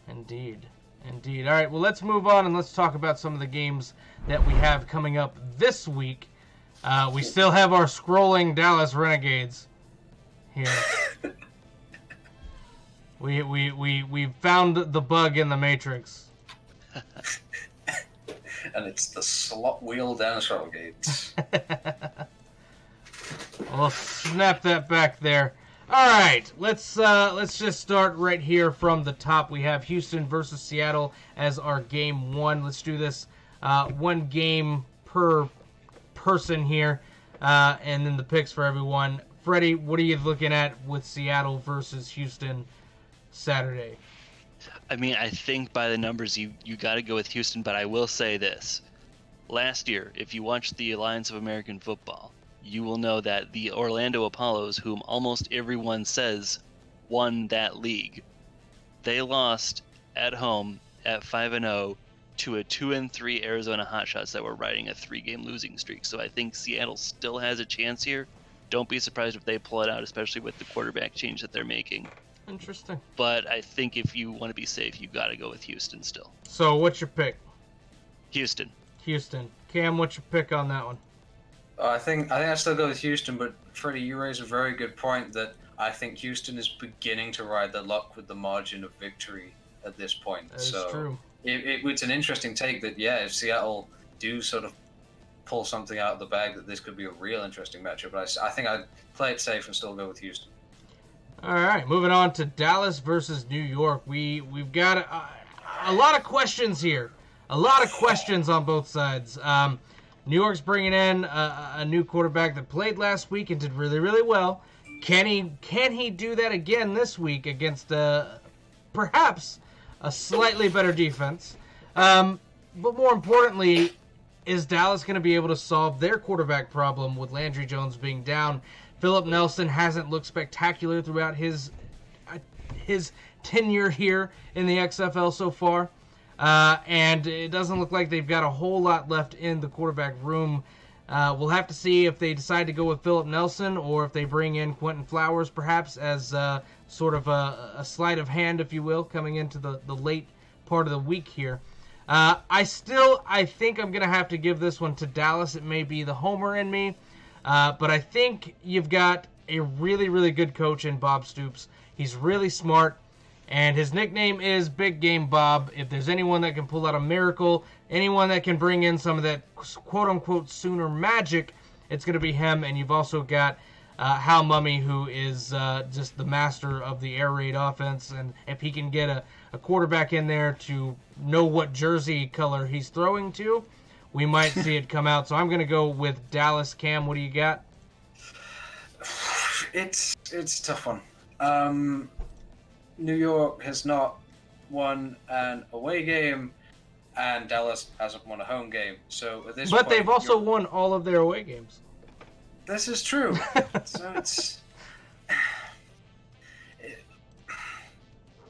Indeed. All right, well, let's move on and let's talk about some of the games that we have coming up this week. We still have our scrolling Dallas Renegades here. We found the bug in the Matrix. And it's the slot wheel Dallas Renegades. We'll snap that back there. All right, let's just start right here from the top. We have Houston versus Seattle as our game 1. Let's do this 1 game per person here, and then the picks for everyone. Freddy, what are you looking at with Seattle versus Houston Saturday? I mean, I think by the numbers, you got to go with Houston, but I will say this. Last year, if you watched the Alliance of American Football, you will know that the Orlando Apollos, whom almost everyone says won that league, they lost at home at 5-0 to a 2-3 Arizona Hotshots that were riding a 3-game losing streak. So I think Seattle still has a chance here. Don't be surprised if they pull it out, especially with the quarterback change that they're making. Interesting. But I think if you want to be safe, you got to go with Houston still. So what's your pick? Houston. Cam, what's your pick on that one? I think I still go with Houston, but Freddie, you raise a very good point that I think Houston is beginning to ride the luck with the margin of victory at this point. That is true. It's an interesting take that, if Seattle do sort of pull something out of the bag, that this could be a real interesting matchup. But I think I'd play it safe and still go with Houston. All right, moving on to Dallas versus New York. We've got a lot of questions here. A lot of questions on both sides. New York's bringing in a new quarterback that played last week and did really, really well. Can he do that again this week against perhaps a slightly better defense? But more importantly, is Dallas going to be able to solve their quarterback problem with Landry Jones being down? Philip Nelson hasn't looked spectacular throughout his tenure here in the XFL so far. And it doesn't look like they've got a whole lot left in the quarterback room. We'll have to see if they decide to go with Philip Nelson or if they bring in Quentin Flowers perhaps as the sort of a sleight of hand, if you will, coming into the late part of the week here. I think I'm going to have to give this one to Dallas. It may be the homer in me, but I think you've got a really, really good coach in Bob Stoops. He's really smart, and his nickname is Big Game Bob. If there's anyone that can pull out a miracle, anyone that can bring in some of that quote-unquote Sooner magic, it's going to be him. And you've also got Hal Mummy, who is just the master of the air raid offense, and if he can get a quarterback in there to know what jersey color he's throwing to, we might see it come out. So I'm going to go with Dallas. Cam, what do you got? It's a tough one. New York has not won an away game, and Dallas hasn't won a home game. So at this point, they've also won all of their away games. This is true. So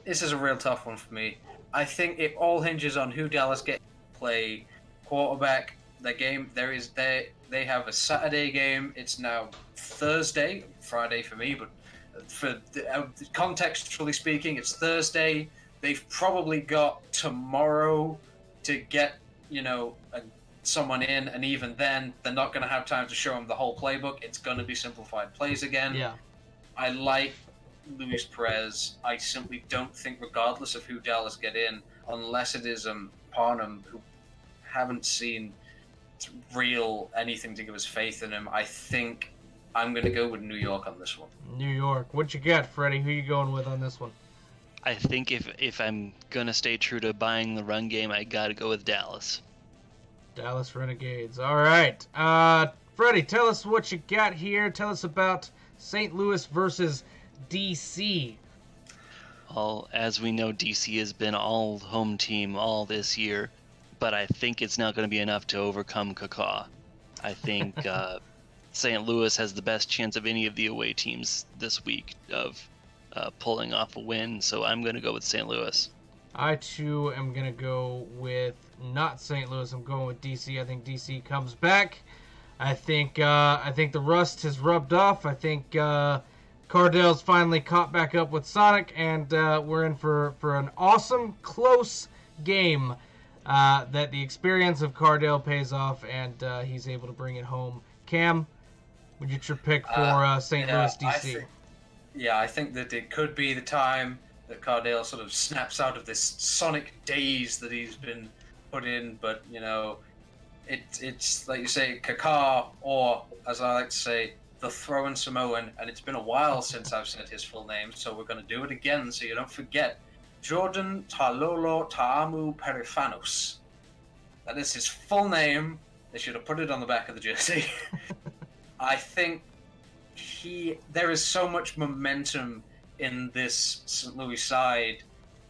this is a real tough one for me. I think it all hinges on who Dallas gets to play quarterback. The game they have a Saturday game. It's now Thursday, Friday for me, but contextually speaking, it's Thursday. They've probably got tomorrow to get someone in, and even then, they're not going to have time to show them the whole playbook. It's going to be simplified plays again. Yeah. I like Luis Perez. I simply don't think, regardless of who Dallas get in, unless it is Parham, who haven't seen real anything to give us faith in him, I think I'm going to go with New York on this one. New York. What you got, Freddy? Who you going with on this one? I think if I'm going to stay true to buying the run game, I got to go with Dallas. Dallas Renegades. All right. Freddy, tell us what you got here. Tell us about St. Louis versus DC. Well, as we know, DC has been all home team all this year, but I think it's not going to be enough to overcome Kaká. I think St. Louis has the best chance of any of the away teams this week of pulling off a win, so I'm going to go with St. Louis. I, too, am going to go with not St. Louis. I'm going with DC. I think DC comes back. I think the rust has rubbed off. I think Cardale's finally caught back up with Sonic, and we're in for an awesome, close game that the experience of Cardale pays off, and he's able to bring it home. Cam, would you your pick for St. Louis, DC? I think that it could be the time that Cardale sort of snaps out of this Sonic daze that he's been put in, but it's like you say, Kaká, or as I like to say, the throwing Samoan, and it's been a while since I've said his full name, so we're going to do it again so you don't forget. Jordan Talolo Ta'amu Perifanos. That is his full name. They should have put it on the back of the jersey. I think there is so much momentum in this St. Louis side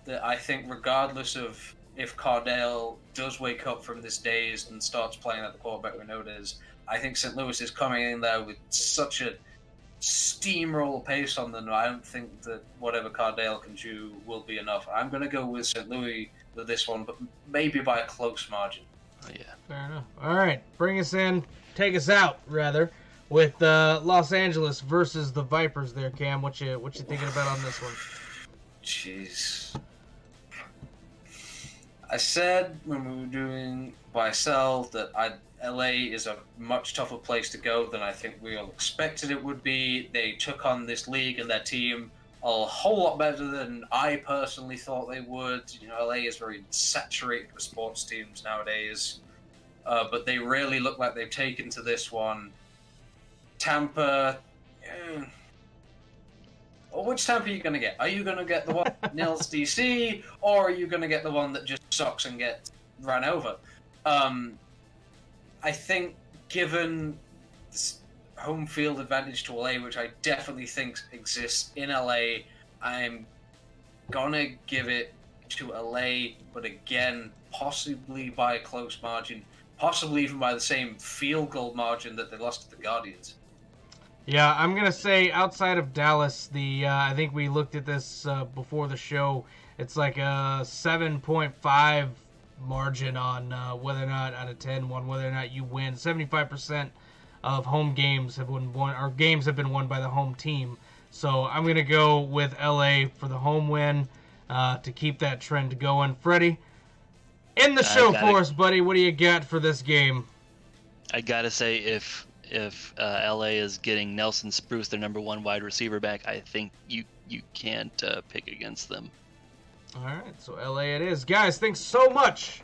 that I think regardless of if Cardale does wake up from this daze and starts playing at the quarterback we know it is, I think St. Louis is coming in there with such a steamroll pace on them. I don't think that whatever Cardale can do will be enough. I'm going to go with St. Louis with this one, but maybe by a close margin. Oh, yeah. Fair enough. All right, bring us in, take us out, rather, with Los Angeles versus the Vipers there, Cam. What you thinking about on this one? Jeez. I said when we were doing buy sell that LA is a much tougher place to go than I think we all expected it would be. They took on this league and their team a whole lot better than I personally thought they would. LA is very saturated with sports teams nowadays, but they really look like they've taken to this one. Tampa, which Tampa are you going to get? Are you going to get the one that nails DC, or are you going to get the one that just sucks and gets run over? I think given this home field advantage to LA, which I definitely think exists in LA, I'm going to give it to LA, but again, possibly by a close margin, possibly even by the same field goal margin that they lost to the Guardians. Yeah, I'm going to say outside of Dallas, I think we looked at this before the show. It's like a 7.5 margin on whether or not out of 10 whether or not you win. 75% of home games have been won, or games have been won by the home team. So I'm going to go with LA for the home win to keep that trend going. Freddy, in the show for us, buddy. What do you got for this game? I got to say, if LA is getting Nelson Spruce, their number 1 wide receiver, back, I think you can't pick against them. All right, so LA it is. Guys, thanks so much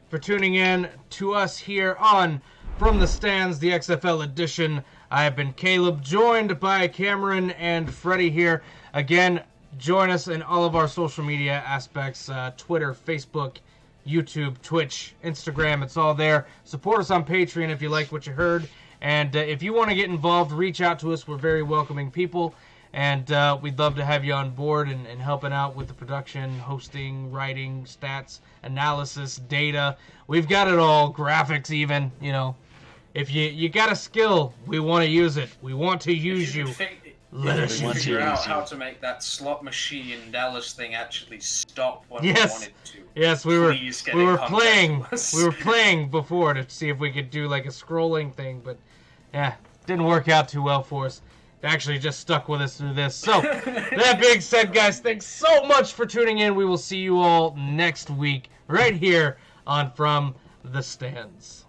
for tuning in to us here on From the Stands, the XFL edition. I have been Caleb, joined by Cameron and Freddy here. Again, join us in all of our social media aspects, Twitter, Facebook, YouTube, Twitch, Instagram. It's all there. Support us on Patreon if you like what you heard. And if you want to get involved, reach out to us. We're very welcoming people. And we'd love to have you on board and helping out with the production, hosting, writing, stats, analysis, data. We've got it all, graphics even, you know. If you got a skill, we want to use it. We want to use you. Let us figure out how to make that slot machine Dallas thing actually stop when we wanted to. Yes, we were playing. We were playing before to see if we could do like a scrolling thing, but yeah, didn't work out too well for us. It actually just stuck with us through this. So, that being said, guys, thanks so much for tuning in. We will see you all next week right here on From the Stands.